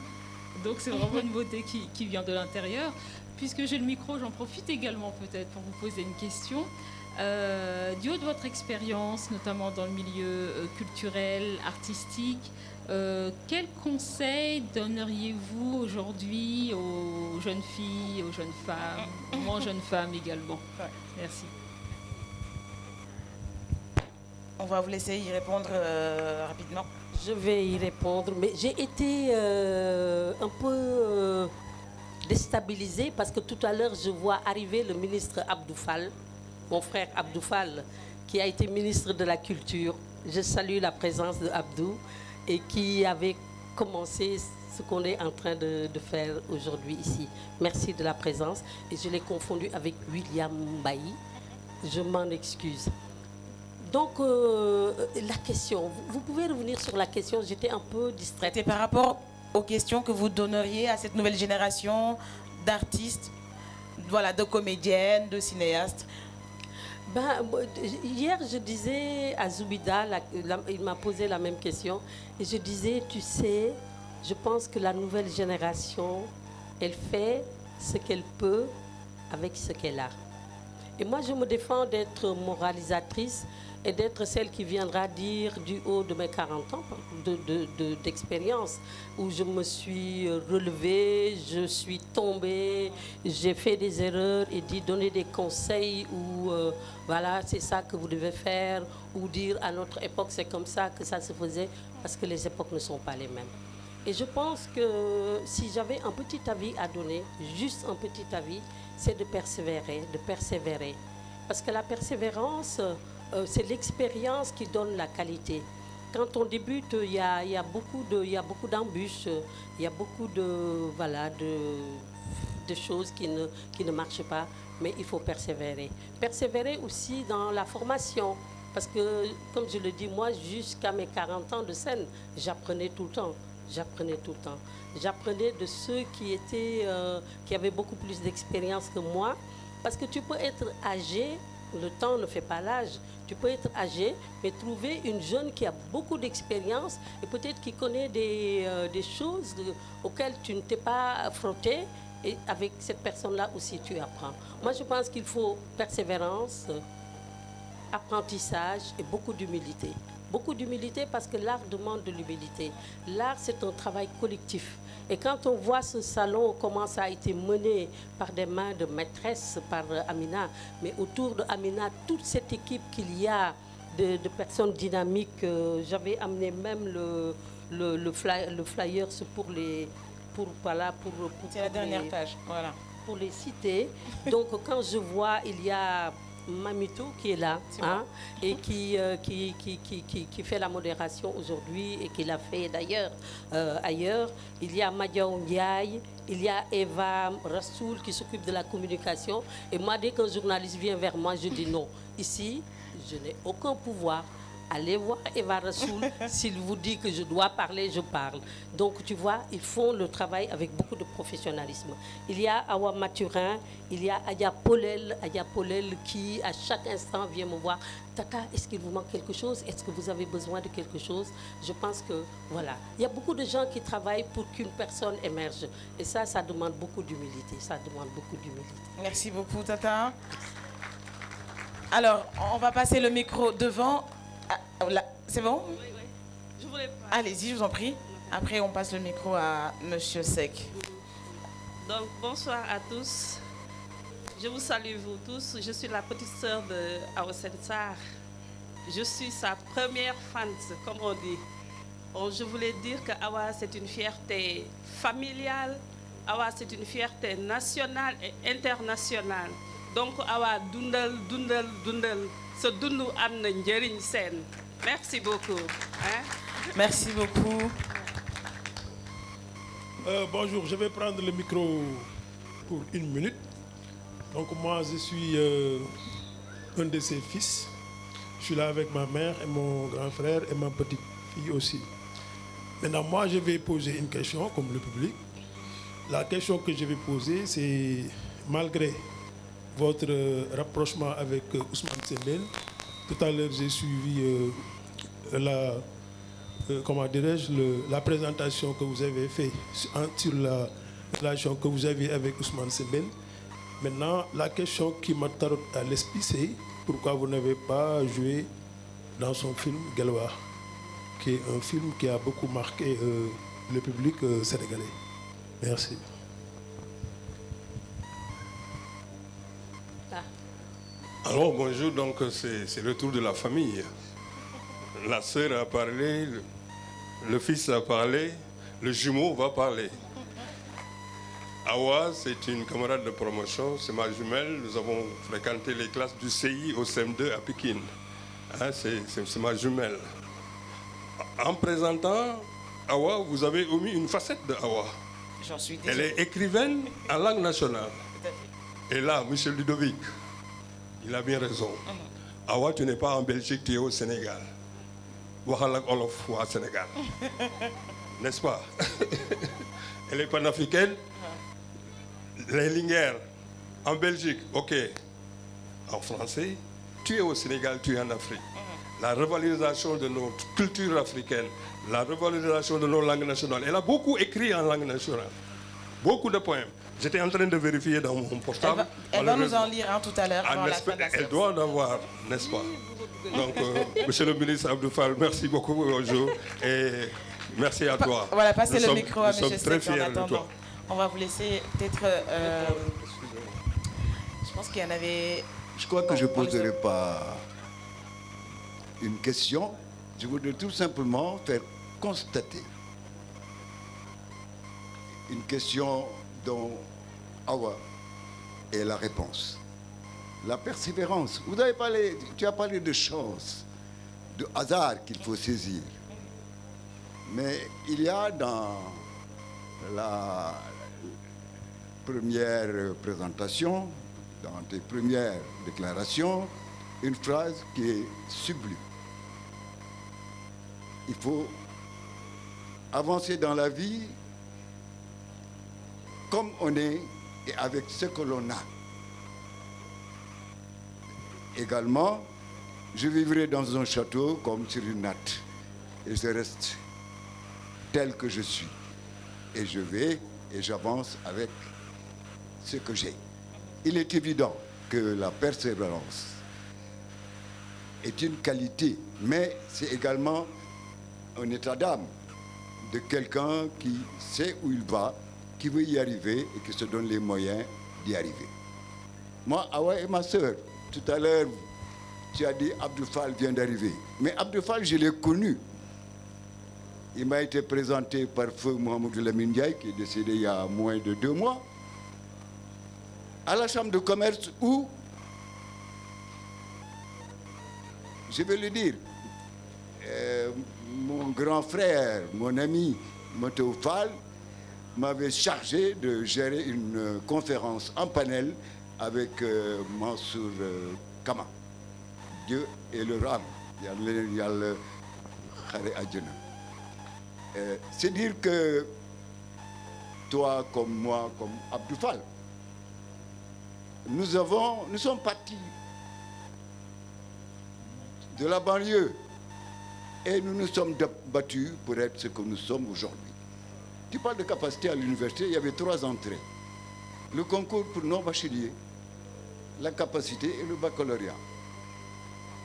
C: Donc c'est vraiment une beauté qui vient de l'intérieur. Puisque j'ai le micro, j'en profite également peut-être pour vous poser une question. Du haut de votre expérience, notamment dans le milieu culturel, artistique, quels conseils donneriez-vous aujourd'hui aux jeunes filles, aux jeunes femmes, aux jeunes femmes également? Merci.
A: On va vous laisser y répondre rapidement.
B: Je vais y répondre, mais j'ai été un peu déstabilisée parce que tout à l'heure, je vois arriver le ministre Abdou Fall, mon frère Abdou Fall, qui a été ministre de la Culture. Je salue la présence de Abdou et qui avait commencé ce qu'on est en train de faire aujourd'hui ici. Merci de la présence. Et je l'ai confondu avec William Mbaye. Je m'en excuse. Donc, la question, vous pouvez revenir sur la question, j'étais un peu distraite.
A: C'était par rapport aux questions que vous donneriez à cette nouvelle génération d'artistes, voilà, de comédiennes, de cinéastes.
B: Hier, je disais à Zoubida, il m'a posé la même question, et je disais, tu sais, je pense que la nouvelle génération, elle fait ce qu'elle peut avec ce qu'elle a. Et moi, je me défends d'être moralisatrice et d'être celle qui viendra dire du haut de mes 40 ans d'expérience, où je me suis relevée, je suis tombée, j'ai fait des erreurs et donner des conseils où voilà, c'est ça que vous devez faire, ou dire à notre époque c'est comme ça que ça se faisait, parce que les époques ne sont pas les mêmes. Et je pense que si j'avais un petit avis à donner, juste un petit avis, c'est de persévérer. Parce que la persévérance, c'est l'expérience qui donne la qualité. Quand on débute, il y a beaucoup d'embûches, il y a beaucoup de choses qui ne marchent pas, mais il faut persévérer. Persévérer aussi dans la formation. Parce que, comme je le dis, moi, jusqu'à mes 40 ans de scène, j'apprenais tout le temps. J'apprenais de ceux qui avaient beaucoup plus d'expérience que moi. Parce que tu peux être âgé, le temps ne fait pas l'âge. Tu peux être âgé, mais trouver une jeune qui a beaucoup d'expérience et peut-être qui connaît des choses auxquelles tu ne t'es pas frotté. Et avec cette personne-là aussi, tu apprends. Moi, je pense qu'il faut persévérance, apprentissage et beaucoup d'humilité. Beaucoup d'humilité parce que l'art demande de l'humilité. L'art, c'est un travail collectif. Et quand on voit ce salon, comment ça a été mené par des mains de maîtresses, par Amina, mais autour de Amina, toute cette équipe qu'il y a de personnes dynamiques, j'avais amené même le flyer pour les...
A: c'est la dernière page, voilà.
B: Pour les citer. Donc quand je vois, il y a Mamito qui est là, et qui fait la modération aujourd'hui et qui l'a fait d'ailleurs ailleurs. Il y a Madia Ndiaye, il y a Eva Rassoul qui s'occupe de la communication. Et moi, dès qu'un journaliste vient vers moi, je dis non. Ici, je n'ai aucun pouvoir. Allez voir Eva Rassoul. S'il vous dit que je dois parler, je parle. Donc, tu vois, ils font le travail avec beaucoup de professionnalisme. Il y a Awa Mathurin, il y a Aya Polel qui, à chaque instant, vient me voir. Tata, est-ce qu'il vous manque quelque chose? Est-ce que vous avez besoin de quelque chose? Je pense que, voilà. Il y a beaucoup de gens qui travaillent pour qu'une personne émerge. Et ça demande beaucoup d'humilité.
A: Merci beaucoup, Tata. Alors, on va passer le micro devant. C'est bon?
D: Oui. Je voulais pas.
A: Allez-y, je vous en prie. Après, on passe le micro à Monsieur Seck.
D: Donc, bonsoir à tous. Je vous salue, vous tous. Je suis la petite sœur de Awa Sensar. Je suis sa première fan, comme on dit. Bon, je voulais dire que Awa, c'est une fierté familiale. Awa, c'est une fierté nationale et internationale. Donc, Awa, dundal. Ce dundu amna njëriñ sen. Merci beaucoup.
A: Merci beaucoup.
E: Bonjour, je vais prendre le micro pour 1 minute. Donc moi, je suis un de ses fils. Je suis là avec ma mère et mon grand frère et ma petite fille aussi. Maintenant, moi, je vais poser une question comme le public. La question que je vais poser, c'est malgré votre rapprochement avec Ousmane Sembène. Tout à l'heure, j'ai suivi comment dirais-je, la présentation que vous avez faite sur la relation que vous avez avec Ousmane Sembène. Maintenant, la question qui me taraude à l'esprit, c'est pourquoi vous n'avez pas joué dans son film Guelwaar, qui est un film qui a beaucoup marqué le public sénégalais. Merci.
F: Alors bonjour, donc c'est le tour de la famille. La sœur a parlé, le fils a parlé, le jumeau va parler. Awa, c'est une camarade de promotion, c'est ma jumelle. Nous avons fréquenté les classes du CI au CM2 à Pékin. Hein, c'est ma jumelle. En présentant Awa, vous avez omis une facette de Awa.
A: J'en suis désolée.
F: Elle est écrivaine en langue nationale. Et là, M. Ludovic, il a bien raison. Awa, tu n'es pas en Belgique, tu es au Sénégal. Wahalak Olof au Sénégal. N'est-ce pas? Elle est panafricaine. Les Linguères, en Belgique, ok. En français, tu es au Sénégal, tu es en Afrique. La revalorisation de nos cultures africaines, la revalorisation de nos langues nationales. Elle a beaucoup écrit en langue nationale. Beaucoup de poèmes. J'étais en train de vérifier dans mon portable.
A: Elle va nous en lire tout à l'heure.
F: Elle doit en avoir, n'est-ce pas? Donc, monsieur le ministre Abdou Fall, merci beaucoup bonjour. Et merci à toi.
A: Voilà, passez le micro à monsieur
F: Très
A: Seck en
F: fiers de
A: attendant.
F: toi.
A: On va vous laisser peut-être... je pense qu'il y en avait...
G: Je crois que je ne poserai pas une question. Je voudrais tout simplement faire constater une question dont Awa est la réponse. La persévérance. Vous avez parlé, tu as parlé de chance, de hasard qu'il faut saisir. Mais il y a dans la première présentation, dans tes premières déclarations, une phrase qui est sublime. Il faut avancer dans la vie comme on est et avec ce que l'on a. Également, je vivrai dans un château comme sur une natte et je reste tel que je suis. Et je vais et j'avance avec ce que j'ai. Il est évident que la persévérance est une qualité, mais c'est également un état d'âme de quelqu'un qui sait où il va, qui veut y arriver et qui se donne les moyens d'y arriver. Moi, Awa est ma sœur. Tout à l'heure, tu as dit Abdou Fall vient d'arriver. Mais Abdou Fall, je l'ai connu. Il m'a été présenté par feu Mohamedou Lamine Ndiaye, qui est décédé il y a moins de 2 mois, à la chambre de commerce où, je vais le dire, mon grand frère, mon ami Moto Fall, m'avait chargé de gérer une conférence en panel avec Mansour Kama. Dieu et leur âme. Il y a le Khare Adjana. C'est dire que toi comme moi, comme Abdou Fall, nous sommes partis de la banlieue et nous nous sommes battus pour être ce que nous sommes aujourd'hui. Tu parles de capacité à l'université, il y avait 3 entrées. Le concours pour non-bacheliers, la capacité et le baccalauréat.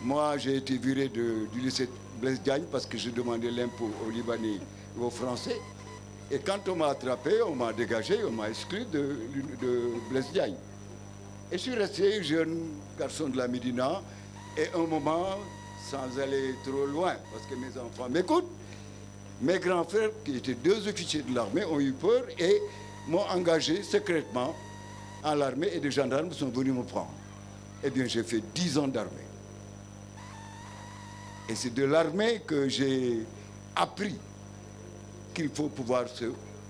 G: Moi, j'ai été viré du lycée Blaise Diagne parce que je demandais l'impôt aux Libanais et aux Français. Et quand on m'a attrapé, on m'a dégagé, on m'a exclu de Blaise Diagne. Et je suis resté jeune garçon de la Médina et un moment, sans aller trop loin, parce que mes enfants m'écoutent, mes grands frères, qui étaient 2 officiers de l'armée, ont eu peur et m'ont engagé secrètement à l'armée et des gendarmes sont venus me prendre. Eh bien, j'ai fait 10 ans d'armée. Et c'est de l'armée que j'ai appris qu'il faut pouvoir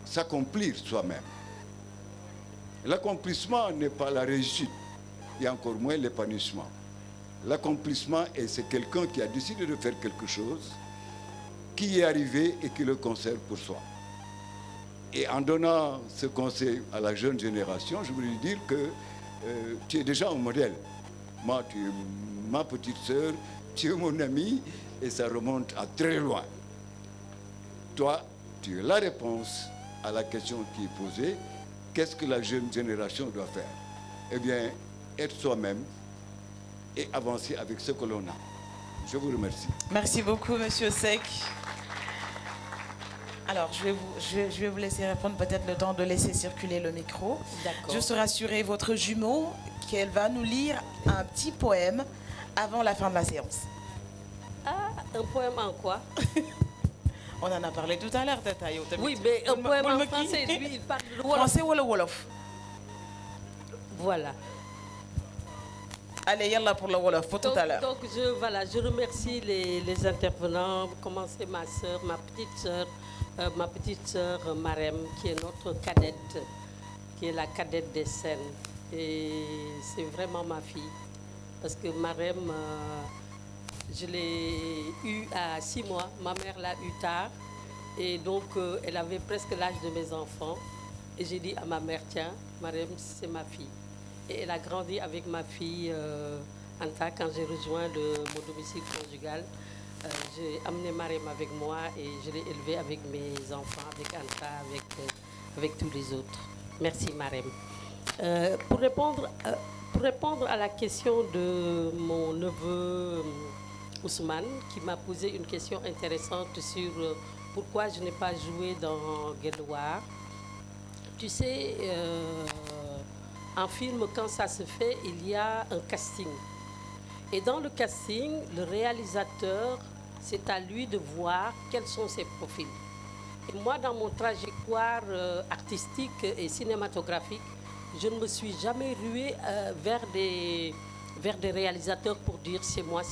G: s'accomplir soi-même. L'accomplissement n'est pas la réussite, et encore moins l'épanouissement. L'accomplissement, c'est quelqu'un qui a décidé de faire quelque chose, qui y est arrivé et qui le conserve pour soi. Et en donnant ce conseil à la jeune génération, je voulais dire que tu es déjà un modèle. Moi, tu es ma petite sœur, tu es mon ami, et ça remonte à très loin. toi, tu es la réponse à la question qui est posée. Qu'est-ce que la jeune génération doit faire? Eh bien, être soi-même et avancer avec ce que l'on a. Je vous remercie.
A: Merci beaucoup, Monsieur Seck. Alors, je vais vous laisser répondre, peut-être le temps de laisser circuler le micro.
B: D'accord.
A: Juste rassurer votre jumeau qu'elle va nous lire un petit poème avant la fin de la séance.
B: Ah, un poème en quoi?
A: On en a parlé tout à l'heure, Tata Yo.
B: Oui, mais un poème en français, lui, il parle de Wolof.
A: Français ou le Wolof?
B: Voilà.
A: Allez, yallah pour le Wolof, pour tout à l'heure.
B: Donc, je remercie les intervenants, commencer ma petite sœur Marème, qui est notre cadette, qui est la cadette des scènes. Et c'est vraiment ma fille. Parce que Marème, je l'ai eue à 6 mois. Ma mère l'a eue tard. Et donc, elle avait presque l'âge de mes enfants. Et j'ai dit à ma mère, tiens, Marème, c'est ma fille. Et elle a grandi avec ma fille Anta quand j'ai rejoint mon domicile conjugal. J'ai amené Marème avec moi et je l'ai élevée avec mes enfants, avec Anta, avec tous les autres. Merci Marème. Pour répondre à la question de mon neveu Ousmane, qui m'a posé une question intéressante sur pourquoi je n'ai pas joué dans Guelwaar. Tu sais, en film, quand ça se fait, il y a un casting. Et dans le casting, le réalisateur, c'est à lui de voir quels sont ses profils. Et moi, dans mon trajectoire artistique et cinématographique, je ne me suis jamais ruée vers des réalisateurs pour dire c'est moi,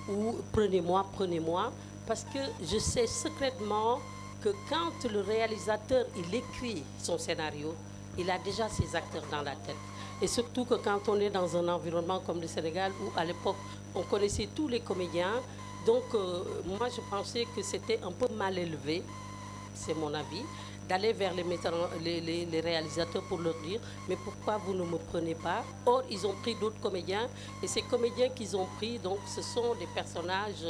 B: ou prenez-moi, prenez-moi. Parce que je sais secrètement que quand le réalisateur il écrit son scénario, il a déjà ses acteurs dans la tête. Et surtout que quand on est dans un environnement comme le Sénégal, où à l'époque, on connaissait tous les comédiens, donc moi je pensais que c'était un peu mal élevé, c'est mon avis, d'aller vers les réalisateurs pour leur dire « mais pourquoi vous ne me prenez pas ?» Or, ils ont pris d'autres comédiens, et ces comédiens qu'ils ont pris, donc, ce sont des personnages,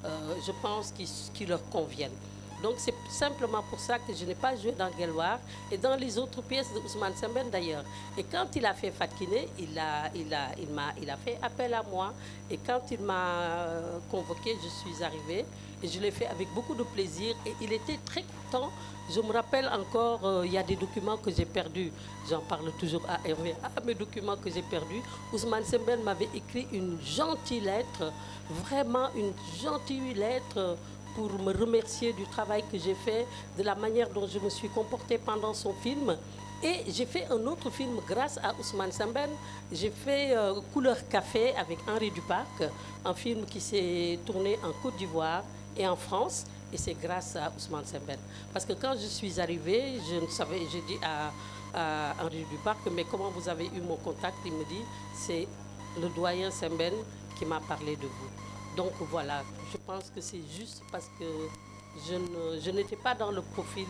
B: je pense, qui leur conviennent. Donc c'est simplement pour ça que je n'ai pas joué dans Guelwaar et dans les autres pièces de Ousmane Sembène d'ailleurs. Et quand il a fait Fatkine, il a fait appel à moi. Et quand il m'a convoqué, je suis arrivée et je l'ai fait avec beaucoup de plaisir. Et il était très content. Je me rappelle encore, il y a des documents que j'ai perdus. J'en parle toujours à Hervé. Ah, mes documents que j'ai perdus. Ousmane Sembène m'avait écrit une gentille lettre, vraiment une gentille lettre, pour me remercier du travail que j'ai fait, de la manière dont je me suis comportée pendant son film. Et j'ai fait un autre film grâce à Ousmane Sembène. J'ai fait Couleur Café avec Henri Duparc, un film qui s'est tourné en Côte d'Ivoire et en France. Et c'est grâce à Ousmane Sembène. Parce que quand je suis arrivée, j'ai dit à Henri Duparc, mais comment vous avez eu mon contact? Il me dit, c'est le doyen Sembène qui m'a parlé de vous. Donc voilà, je pense que c'est juste parce que je n'étais pas dans le profil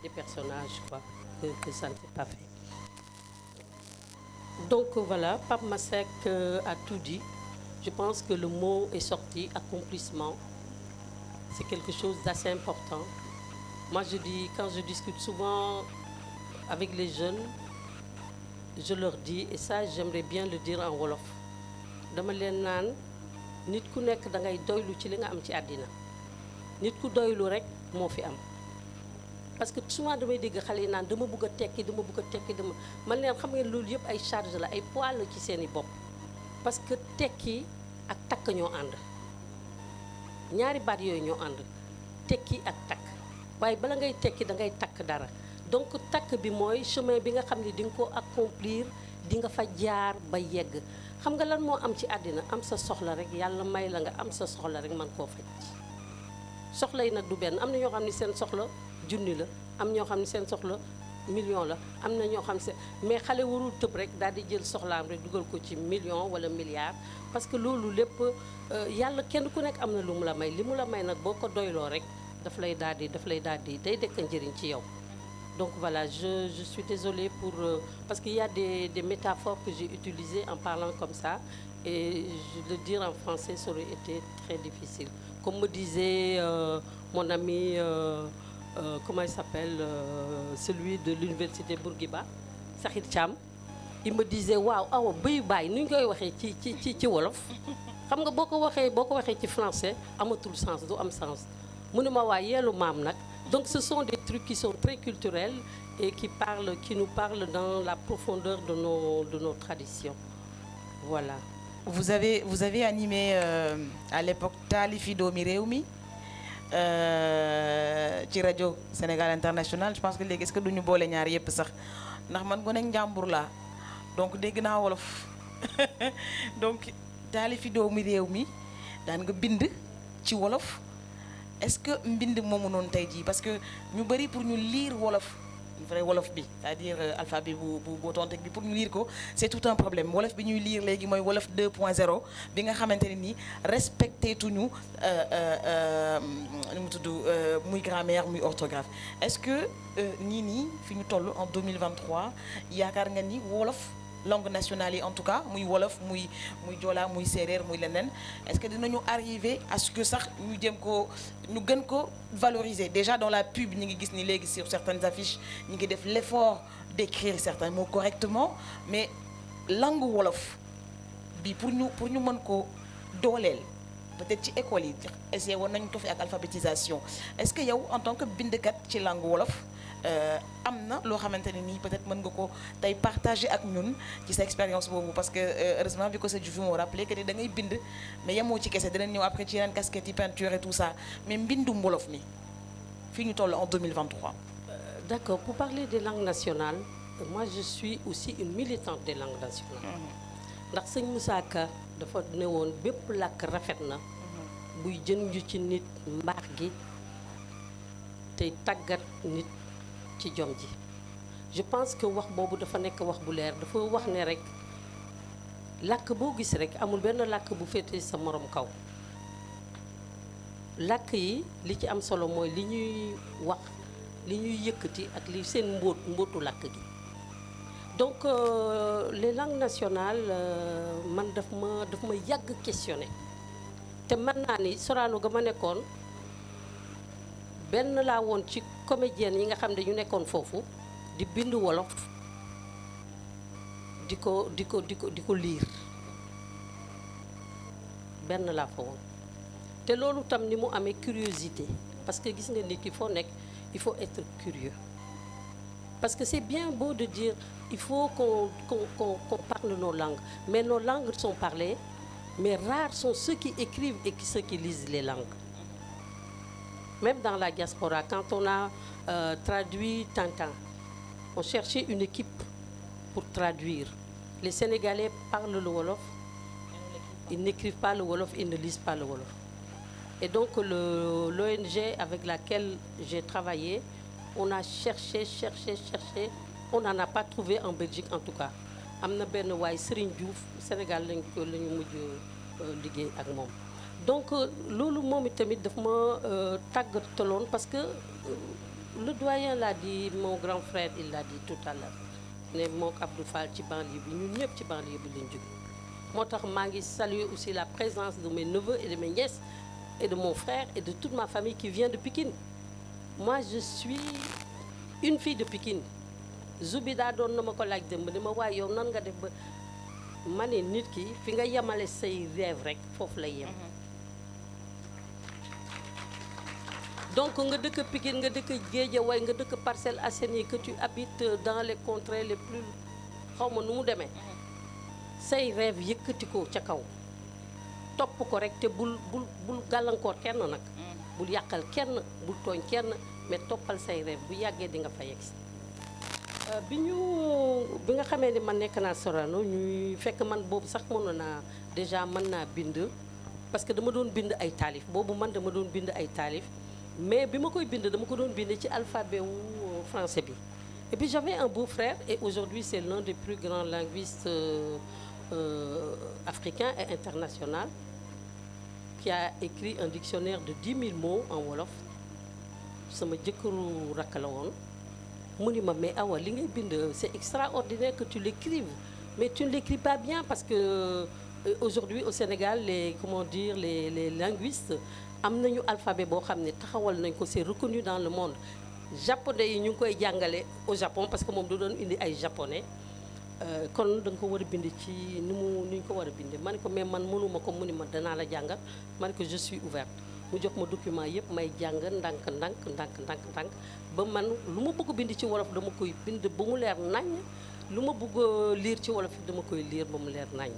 B: des personnages, quoi, que ça ne s'est pas fait. Donc voilà, Pape Masseck a tout dit. Je pense que le mot est sorti, accomplissement. C'est quelque chose d'assez important. Moi, je dis, quand je discute souvent avec les jeunes, je leur dis, et ça, j'aimerais bien le dire en Wolof, dama leen naan nit ku nekk da ngay doylu ci li nga am ci àddina nit ku doylu rek moo fi am parce que souvent damay dégg xale yi naan dama bëgg a tekki man leen xam ngeen loolu yëpp ay charge la ay poids la ci seeni bopp parce que tekki ak takk ñoo ànd ñaari baat yooyu ñoo ànd tekki ak takk waaye bala ngay tekki da ngay takk dara donc takk bi mooy chemin bi nga xam ne di nga ko accomplir di nga fa jaar ba yegg xam nga lan moo am ci àddina am sa soxla rek yàlla may la nga am sa soxla rek man koo faj soxla yi nag du benn am na ñoo xam ne seen soxla junni la am ñoo xam ne seen soxla million la am na ñoo xam ne mais xale warul tëb rek daal di jël soxlaam rek dugal ko ci million wala milliard parce que loolu lépp yàlla kenn ku nekk am na lu mu la may li mu la may nag boo ko doyloo rek daf lay daal di day dekk njëriñ ci yow. Donc voilà, je suis désolée parce qu'il y a des métaphores que j'ai utilisées en parlant comme ça et le dire en français ça aurait été très difficile. comme me disait mon ami, comment il s'appelle, celui de l'université Bourguiba, Sakhir Cham, il me disait waaw awa bëyu baay nu ñu koy waxee ci wolof xam nga boo ko waxee ci français amatul sens du am sens mu ne ma waa yeelu maam nag. Donc ce sont des trucs qui sont très culturels et qui nous parlent dans la profondeur de nos traditions. Voilà.
A: Vous avez animé à l'époque Taalifi Doomi Réew Mi ci rajo Sénégal International. Je pense que léegi est-ce que duñu boole ñaar yépp sax ndax man gone njàmbur laa donc dégg naa wolof donc Taalifi Doomi Réew Mi daan nga bind ci wolof. Est-ce que mbind moomu noonu tey jii parce que ñu bari pour ñu lire wolof vrai wolof bi c'est-à-dire alphabet bu tontek bi pour ñu lire ko c'est tout un problème wolof bi ñuy lire léegi mooy wolof 2.0 bi nga xamante ne nii respecté tuñu nu mu tudd muy grammaire muy orthographe est-ce que nii fi ñu toll en 2023 yaakaar nga ni wolof langue nationale yi en tout cas muy wolof muy joola muy séeréer muy leneen est-ce que dinañu arriver à ce que sax ñu gën ko valoriser déjà dans la pub ñi ngi gis ni léegi sur certaines affiches ñi ngi def l'effort d'écrire certains mots correctement mais langue wolof bi pour ñu mën ko dooleel peut-être ci école yi essayé woon nañu ko fi ak alphabétisation est-ce que yow en tant que bindkat ci langue wolof am na loo xamante ne nii peut-être mën nga ko tey partager ak ñun ci sa expérience boobu parce que heureusement bi ko sa juvi moo rappelé que da ngay bind mais yemoo ci kese dinañ ñëw après ci yeneen casquette yi peinture et tout ça mais mbindum wolof mi fii ñu toll en 2023.
B: D'accord, pour parler des langues nationales moi je suis aussi une militante des langues nationales ndax sëñ Moussa Ka dafa ne woon bépp làkk rafet na buy jën ju ci nit mbaax gi tey tàggat nit ci jom ji je pense que wax boobu dafa nekk wax bu leer dafa wax ne rek làkk boo gis rek amul benn làkk bu féete sa morom kaw làkk yi li ci am solo mooy li ñuy wax li ñuy yëkkati ak li seen mbóotu làkk gi donc les langues nationales man daf ma yàgg questionné te mën naa ni Sorano ga ma nekkoon benn laa woon ci comédienne yi nga xam ne ñu nekkoon foofu di bind wolof di ko lire benn laa fa woon te loolu tam ni mu amee curiosité parce que gis nga nit ki foo nekk il faut être curieux parce que c'est bien beau de dire il faut qu'on parle nos langues mais nos langues sont parlées mais rares sont ceux qui écrivent et ceux qui lisent les langues. Même dans la diaspora, quand on a traduit Tintin, on cherchait une équipe pour traduire. Les Sénégalais parlent le Wolof, ils n'écrivent pas le Wolof, ils ne lisent pas le Wolof. Et donc l'ONG avec laquelle j'ai travaillé, on a cherché, on n'en a pas trouvé en Belgique en tout cas. am na benn waay Serigne Diouf Sénégal la ñu mujj liggéey ak moom donc loolu moom itamit daf ma tàggataloon parce que le doyen l'a dit mon grand frère il l'a dit tout à l'heure ne mook Abdou Fall ci banlieue bi ñun ñëpp ci banlieue bi lañ jóge moo tax maa ngi saluer aussi la présence de mes neveux et de mes nièces et de mon frère et de toute ma famille qui vient de Pikine. Moi je suis une fille de Pikine. Zubida doon na ma ko laaj dem ni ma waaye yow nan nga def ba ma ne nit ki fi nga yemale say rêve rek foofu lay yem. Donc nga dëkk Pikine nga dëkk Guédiawaye nga dëkk Parcelles Assainies que tu habites dans les contrées les plus xaw ma nu mu demee say rêve yëkkati ko ca kaw topp ko rek te bul gàllankoor kenn nag. Bul yàqal kenn bul tooñ kenn mais toppal say rêve bu yàggee di nga fa yegg. bi nga xamee ni man nekk naa Sorano ñuy fekk man boobu sax mënoon naa déjà mën naa bind parce que dama doon bind ay taalif boobu man dama doon bind ay taalif mais bi ma koy bind dama ko doon bind ci alphabet wu français bi et puis j'avais un beau-frère et aujourd'hui c'est l'un des plus grands linguistes africains et international qui a écrit un dictionnaire de 10 000 mots en wolof sama jëkkëru rakk la woon mu ni ma mais awa li ngay bind c'est extraordinaire que tu l'écrives mais tu ne l'écris pas bien parce que Aujourd'hui au Sénégal comment dire les linguistes am nañu alphabet boo xam ne taxawal nañ ko c'est reconnu dans le monde. Japonais yi ñu ngi koy jàngale au Japon parce que moom du doon indi ay japonais kon da nga ko war a bind ci ni ñu ko war a bindee ma ne ko mais man mënuma ko mu ni ma danaa la jàngal ma ne ko je suis ouverte mu jox ma document yëpp may jàng ndànk ba man lu ma bëgg bind ci wolof dama koy bind ba mu leer nañ lu ma bëgg lire ci wolof dama koy lire ba mu leer nañ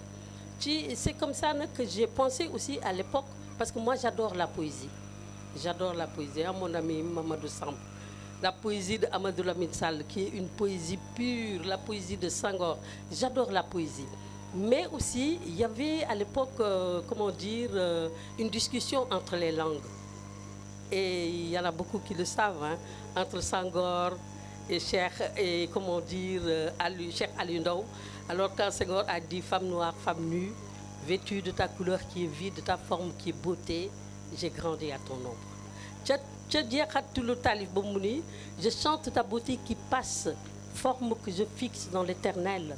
B: c'est comme ça nag que j'ai pensé aussi à l'époque parce que moi j'adore la poésie à mon ami Mamadou Samb. La poésie de Amadou Lamine Sall, qui est une poésie pure, la poésie de Senghor. J'adore la poésie. Mais aussi, il y avait à l'époque, une discussion entre les langues. Et il y en a beaucoup qui le savent, hein, entre Senghor et Cheikh Ali Ndao. Alors quand Senghor a dit femme noire, femme nue, vêtue de ta couleur qui est vide, de ta forme qui est beauté, j'ai grandi à ton ombre. Je chante ta beauté qui passe, forme que je fixe dans l'éternel,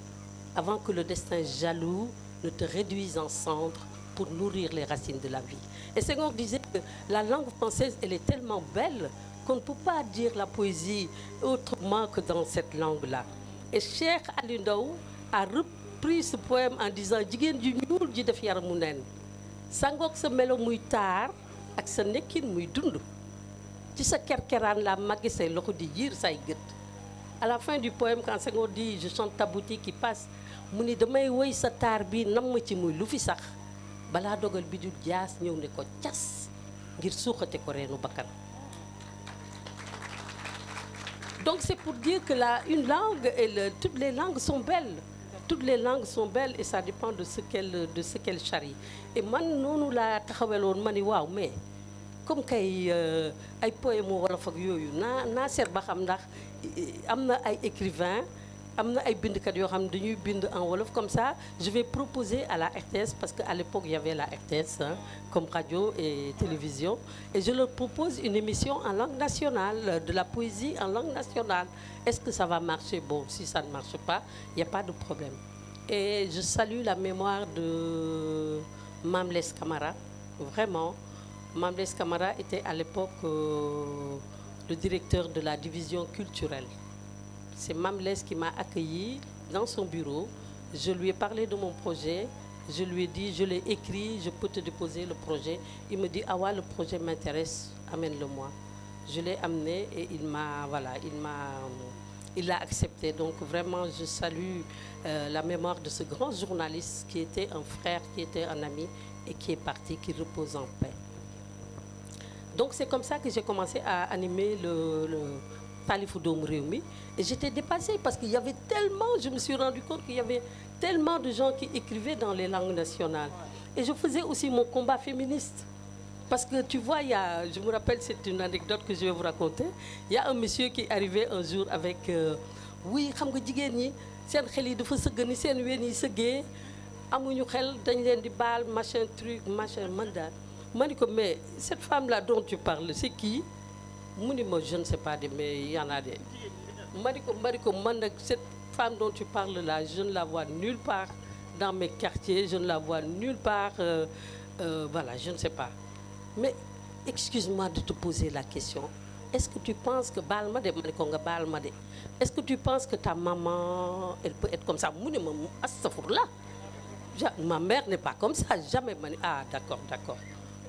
B: avant que le destin jaloux ne te réduise en cendres pour nourrir les racines de la vie. Et Senghor disait que la langue française, elle est tellement belle qu'on ne peut pas dire la poésie autrement que dans cette langue-là. Et Cheikh Ali Ndao a repris ce poème en disant « Jigéen ju ñuul ji def yaramu neen, sangook sa melo muy taar ak sa nekkin muy dund. Ci sa kerkeraan la màgge say loxo di yiir say gët. » À la fin du poème, quand Senghor dit « Je chante ta beauté qui passe », mu ni damay woy sa taar bi nam ma ci muy lu fi sax balaa dogal bi du jaas ñëw ne ko cas ngir suuxate ko reenu bakkan. Donc c'est pour dire que une langue, toutes les langues sont belles. Toutes les langues sont belles et ça dépend de ce qu'elle charrie. Et man noonu laa taxaweloon ma ni waaw mais comme kay ay poème wolof ak yooyu naa seet ba xam ndax am na ay écrivains am na ay bindkat yoo xam ne dañuy bind en wolof comme ça je vais proposer à la RTS parce qu'à l'époque il y avait la RTS hein, comme radio et télévision et je leur propose une émission en langue nationale, de la poésie en langue nationale. Est-ce que ça va marcher? Bon, si ça ne marche pas, il n'y a pas de problème. Et je salue la mémoire de Mame Less Camara, vraiment. Mame Less Camara était à l'époque le directeur de la division culturelle. C'est Mame Less qui m'a accueilli dans son bureau. Je lui ai parlé de mon projet. Je lui ai dit, je l'ai écrit, je peux te déposer le projet. Il me dit, ah ouais, le projet m'intéresse, amène-le-moi. Je l'ai amené et il l'a accepté. Donc vraiment, je salue la mémoire de ce grand journaliste qui était un frère, qui était un ami et qui est parti, qui repose en paix. Donc c'est comme ça que j'ai commencé à animer le Talifu Doomu Rewmi. Et j'étais dépassée parce qu'il y avait tellement, je me suis rendu compte qu'il y avait tellement de gens qui écrivaient dans les langues nationales. Et je faisais aussi mon combat féministe. Parce que tu vois, je me rappelle, c'est une anecdote que je vais vous raconter. Il y a un monsieur qui est arrivé un jour avec oui, xam nga jigéen ñi seen xel yi dafa sëgg ni seen ween yi sëggee amuñu xel dañ leen di baal machin truc machin man daal ma ni ko mais cette femme là dont tu parles c'est qui? Mu ni ma je ne sais pas mais il y en a des. ma ni ko man nag cette femme dont tu parles là je ne la vois nulle part dans mes quartiers, je ne la vois nulle part voilà, je ne sais pas. Mais excuse-moi de te poser la question. Est-ce que tu penses que est-ce que tu penses que ta maman, elle peut être comme ça? Ma mère n'est pas comme ça, jamais. Ah, d'accord.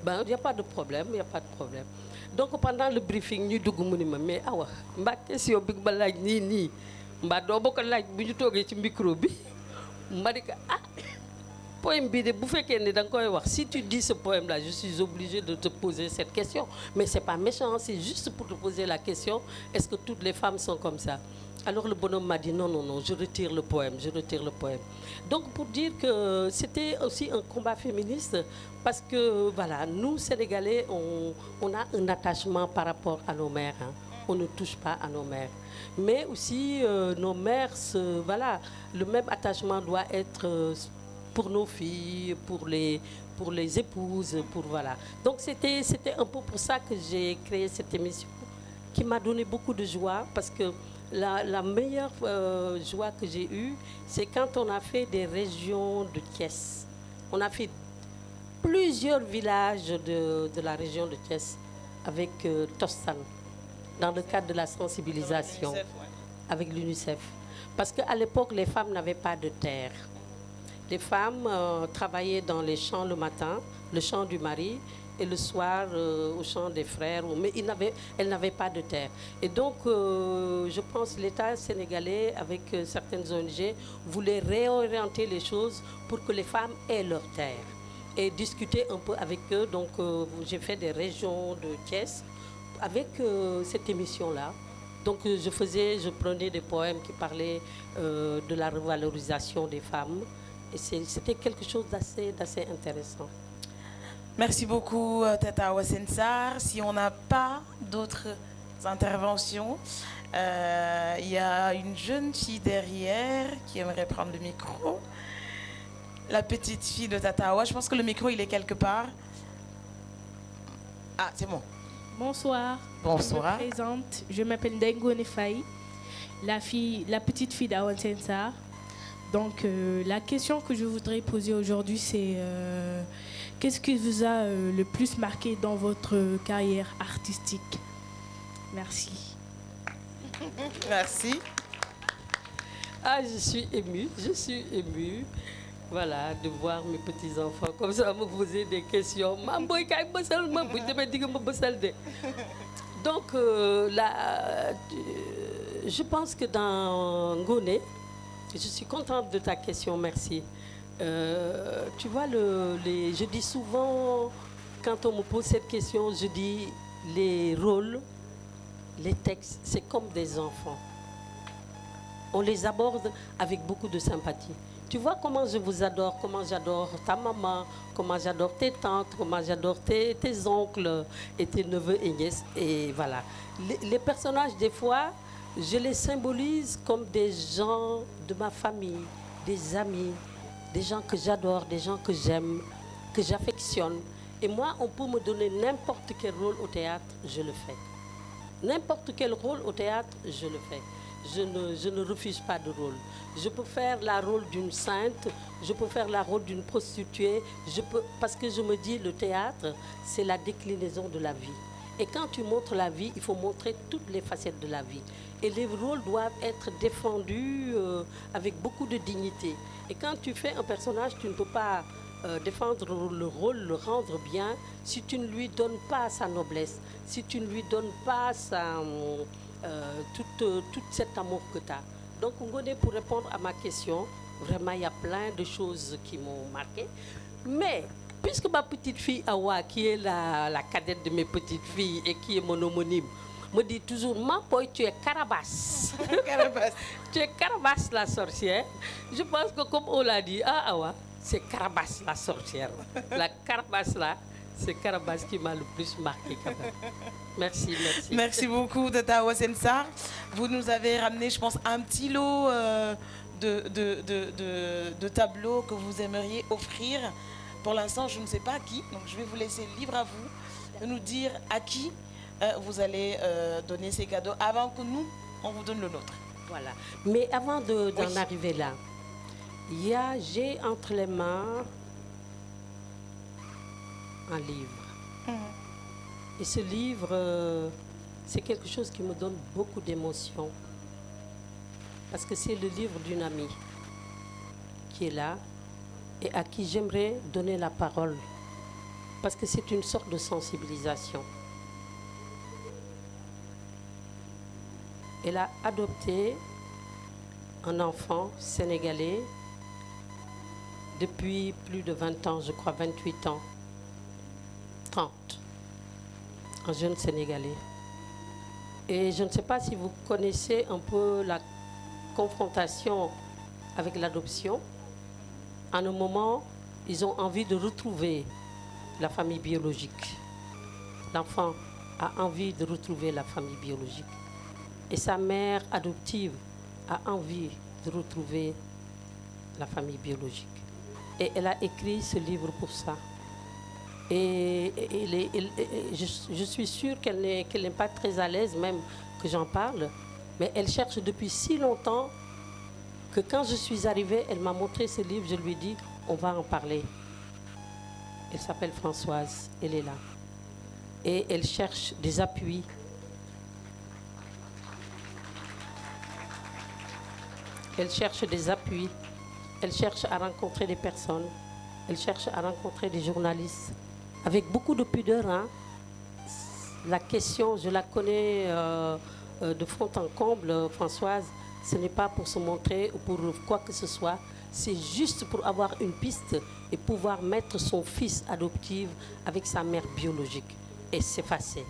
B: Ben, il n'y a pas de problème. Donc pendant le briefing, nous avons mais awa, ma question big balaj ni, ma dobo ko laaj bu ñu toogee ci micro bi, ma di ah. Poème bi de bu fekkee ne da nga koy wax si tu dis ce poème là je suis obligée de te poser cette question mais c'est pas méchant, c'est juste pour te poser la question, est-ce que toutes les femmes sont comme ça? Alors le bonhomme m'a dit non, je retire le poème. Donc pour dire que c'était aussi un combat féministe parce que voilà, nous Sénégalais on a un attachement par rapport à nos mères hein. On ne touche pas à nos mères mais aussi nos mères voilà, le même attachement doit être pour nos filles, pour les épouses, voilà. Donc c'était un peu pour ça que j'ai créé cette émission qui m'a donné beaucoup de joie parce que la meilleure joie que j'ai eue, c'est quand on a fait des régions de Thiès. On a fait plusieurs villages de la région de Thiès avec Tostan, dans le cadre de la sensibilisation, avec l'UNICEF. Parce qu'à l'époque, les femmes n'avaient pas de terre. Les femmes travaillaient dans les champs le matin, le champ du mari, et le soir au champ des frères, mais elles n'avaient pas de terre. Et donc, je pense que l'État sénégalais, avec certaines ONG, voulait réorienter les choses pour que les femmes aient leur terre. Et discuter un peu avec eux. Donc, j'ai fait des régions de Thiès avec cette émission-là. Donc, je prenais des poèmes qui parlaient de la revalorisation des femmes. Et c'était quelque chose d'assez intéressant.
A: Merci beaucoup, Tata Awasensar. Si on n'a pas d'autres interventions, il y a une jeune fille derrière qui aimerait prendre le micro. La petite fille de Tata Awa, je pense que le micro, il est quelque part. Ah, c'est bon.
H: Bonsoir.
A: Bonsoir.
H: Je me présente. Je m'appelle Dengo Nefaï, la petite fille d'Awasensar. Donc, la question que je voudrais poser aujourd'hui, c'est qu'est-ce qui vous a le plus marqué dans votre carrière artistique? Merci.
A: Merci.
B: Ah, je suis émue. Voilà, de voir mes petits-enfants comme ça me poser des questions. Donc, je pense que dans Ngoné, je suis contente de ta question, merci. Tu vois, je dis souvent, quand on me pose cette question, je dis les rôles, les textes, c'est comme des enfants. On les aborde avec beaucoup de sympathie. Tu vois comment je vous adore, comment j'adore ta maman, comment j'adore tes tantes, comment j'adore tes oncles et tes neveux et nièces. Et voilà. Les personnages, des fois, je les symbolise comme des gens de ma famille, des amis, des gens que j'adore, des gens que j'aime, que j'affectionne. Et moi, on peut me donner n'importe quel rôle au théâtre, je le fais. N'importe quel rôle au théâtre, je le fais. Je ne refuse pas de rôle. Je peux faire la rôle d'une sainte, je peux faire la rôle d'une prostituée, parce que je me dis, le théâtre, c'est la déclinaison de la vie. Et quand tu montres la vie, il faut montrer toutes les facettes de la vie. Et les rôles doivent être défendus avec beaucoup de dignité. Et quand tu fais un personnage, tu ne peux pas défendre le rôle, le rendre bien, si tu ne lui donnes pas sa noblesse, si tu ne lui donnes pas tout cet amour que tu as. Donc, Ngoné, pour répondre à ma question, vraiment, il y a plein de choses qui m'ont marqué. Mais, puisque ma petite fille Awa, qui est la cadette de mes petites filles et qui est mon homonyme, me dit toujours, ma boy, tu es Carabasse. Tu es Carabasse la sorcière. Je pense que comme on l'a dit, Awa, c'est Carabasse la sorcière. La Carabasse là, c'est Carabasse qui m'a le plus marqué quand même. Merci, merci.
A: Merci beaucoup, Tata Awasensar. Vous nous avez ramené, je pense, un petit lot de tableaux que vous aimeriez offrir. Pour l'instant, je ne sais pas à qui, donc je vais vous laisser libre à vous de nous dire à qui vous allez donner ces cadeaux avant que nous, on vous donne le nôtre.
B: Voilà. Mais avant d'en arriver là, j'ai entre les mains un livre. Et ce livre, c'est quelque chose qui me donne beaucoup d'émotion. Parce que c'est le livre d'une amie qui est là et à qui j'aimerais donner la parole. Parce que c'est une sorte de sensibilisation. Elle a adopté un enfant sénégalais depuis plus de 20 ans, je crois 28 ans. 30. Un jeune Sénégalais. Et je ne sais pas si vous connaissez un peu la confrontation avec l'adoption. À un moment, ils ont envie de retrouver la famille biologique. L'enfant a envie de retrouver la famille biologique. Et sa mère adoptive a envie de retrouver la famille biologique. Et elle a écrit ce livre pour ça. Et je suis sûre qu'elle n'est pas très à l'aise même que j'en parle, mais elle cherche depuis si longtemps que quand je suis arrivée, elle m'a montré ce livre, je lui ai dit, on va en parler. Elle s'appelle Françoise, elle est là. Et elle cherche des appuis. Elle cherche des appuis. Elle cherche à rencontrer des personnes. Elle cherche à rencontrer des journalistes. Avec beaucoup de pudeur, hein. La question, je la connais de fond en comble, Françoise. Ce n'est pas pour se montrer ou pour quoi que ce soit. C'est juste pour avoir une piste et pouvoir mettre son fils adoptif avec sa mère biologique et s'effacer.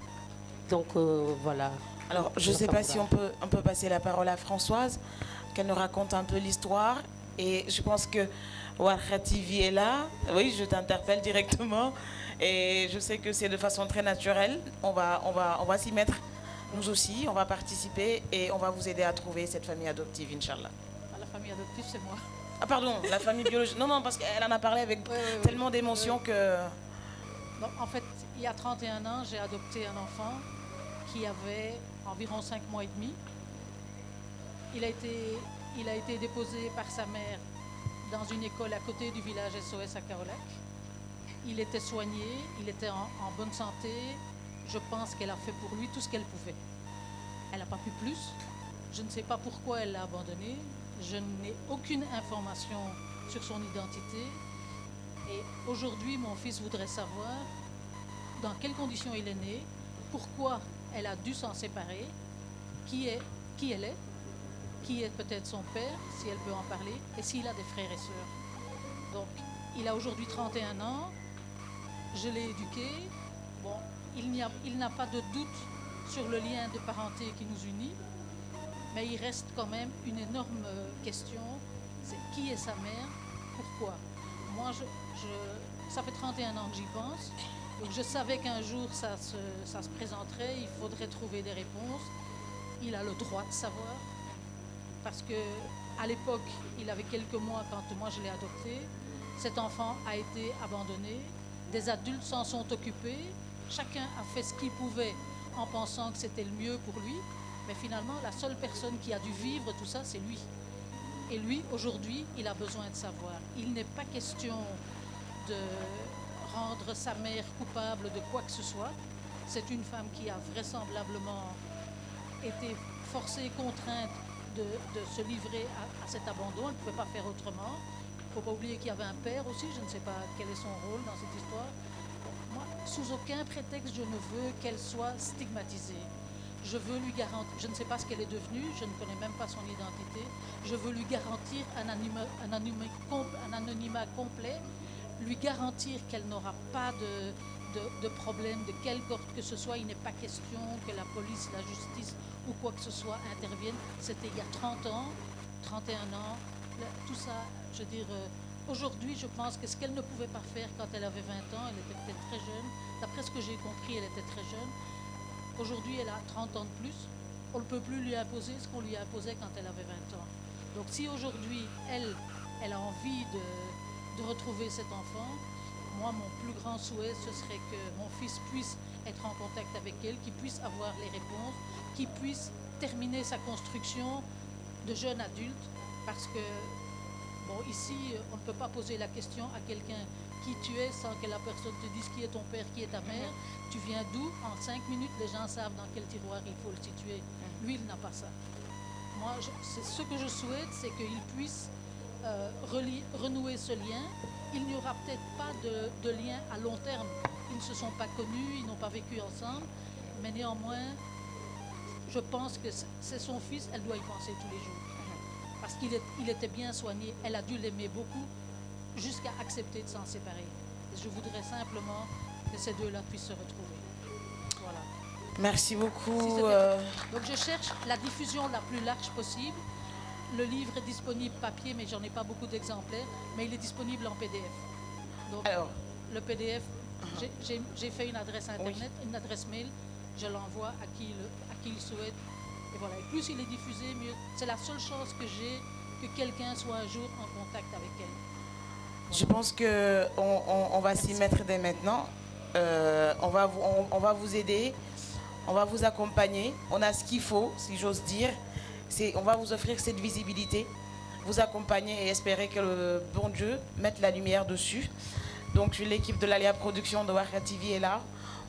B: Donc voilà.
A: Alors, je ne sais pas si on peut passer la parole à Françoise, qu'elle nous raconte un peu l'histoire. Et je pense que Warkha TV est là. Oui, je t'interpelle directement. Et je sais que c'est de façon très naturelle. On va s'y mettre, nous aussi. On va participer et on va vous aider à trouver cette famille adoptive, Inch'Allah.
I: La famille adoptive, c'est moi.
A: Ah pardon, la famille biologique. Non, parce qu'elle en a parlé avec tellement d'émotions que...
I: Donc, en fait, il y a 31 ans, j'ai adopté un enfant qui avait environ 5 mois et demi. Il a été déposé par sa mère dans une école à côté du village SOS à Kaolack. Il était soigné, il était en bonne santé. Je pense qu'elle a fait pour lui tout ce qu'elle pouvait. Elle n'a pas pu plus. Je ne sais pas pourquoi elle l'a abandonné. Je n'ai aucune information sur son identité. Et aujourd'hui, mon fils voudrait savoir dans quelles conditions il est né, pourquoi elle a dû s'en séparer, qui elle est, qui est peut-être son père, si elle peut en parler, et s'il a des frères et sœurs. Donc, il a aujourd'hui 31 ans. Je l'ai éduqué. Bon, il n'a pas de doute sur le lien de parenté qui nous unit, mais il reste quand même une énorme question, c'est qui est sa mère, pourquoi. Moi, ça fait 31 ans que j'y pense, donc je savais qu'un jour ça se présenterait, il faudrait trouver des réponses. Il a le droit de savoir, parce qu'à l'époque, il avait quelques mois quand moi je l'ai adopté. Cet enfant a été abandonné, des adultes s'en sont occupés, chacun a fait ce qu'il pouvait en pensant que c'était le mieux pour lui, mais finalement, la seule personne qui a dû vivre tout ça, c'est lui. Et lui, aujourd'hui, il a besoin de savoir. Il n'est pas question de rendre sa mère coupable de quoi que ce soit. C'est une femme qui a vraisemblablement été forcée, contrainte de se livrer à cet abandon. Elle ne pouvait pas faire autrement. Il ne faut pas oublier qu'il y avait un père aussi. Je ne sais pas quel est son rôle dans cette histoire. Moi, sous aucun prétexte, je ne veux qu'elle soit stigmatisée. Je veux lui garantir, je ne sais pas ce qu'elle est devenue, je ne connais même pas son identité, je veux lui garantir un anonymat complet, lui garantir qu'elle n'aura pas de problème de quelque sorte que ce soit. Il n'est pas question que la police, la justice ou quoi que ce soit intervienne. C'était il y a 30 ans, 31 ans, tout ça, je veux dire, aujourd'hui je pense que ce qu'elle ne pouvait pas faire quand elle avait 20 ans, elle était peut-être très jeune, d'après ce que j'ai compris, elle était très jeune. Aujourd'hui, elle a 30 ans de plus. On ne peut plus lui imposer ce qu'on lui imposait quand elle avait 20 ans. Donc si aujourd'hui, elle a envie de retrouver cet enfant, moi, mon plus grand souhait, ce serait que mon fils puisse être en contact avec elle, qu'il puisse avoir les réponses, qu'il puisse terminer sa construction de jeune adulte. Parce que, bon, ici, on ne peut pas poser la question à quelqu'un qui tu es sans que la personne te dise qui est ton père, qui est ta mère. Tu viens d'où? En 5 minutes, les gens savent dans quel tiroir il faut le situer. Lui, il n'a pas ça. Moi, ce que je souhaite, c'est qu'il puisse renouer ce lien. Il n'y aura peut-être pas de lien à long terme. Ils ne se sont pas connus, ils n'ont pas vécu ensemble. Mais néanmoins, je pense que c'est son fils, elle doit y penser tous les jours. Parce qu'il était bien soigné. Elle a dû l'aimer beaucoup jusqu'à accepter de s'en séparer. Et je voudrais simplement que ces deux-là puissent se retrouver. Voilà.
A: Merci beaucoup.
I: Donc je cherche la diffusion la plus large possible. Le livre est disponible papier, mais j'en ai pas beaucoup d'exemplaires. Mais il est disponible en PDF. Donc alors, le PDF, j'ai fait une adresse internet, une adresse mail. Je l'envoie à qui il souhaite. Et voilà. Et plus il est diffusé, mieux. C'est la seule chance que j'ai que quelqu'un soit un jour en contact avec elle.
A: Je pense qu'on va s'y mettre dès maintenant. On va vous aider, on va vous accompagner. On a ce qu'il faut, si j'ose dire. On va vous offrir cette visibilité, vous accompagner et espérer que le bon Dieu mette la lumière dessus. Donc l'équipe de l'Alia Production de Waka TV est là.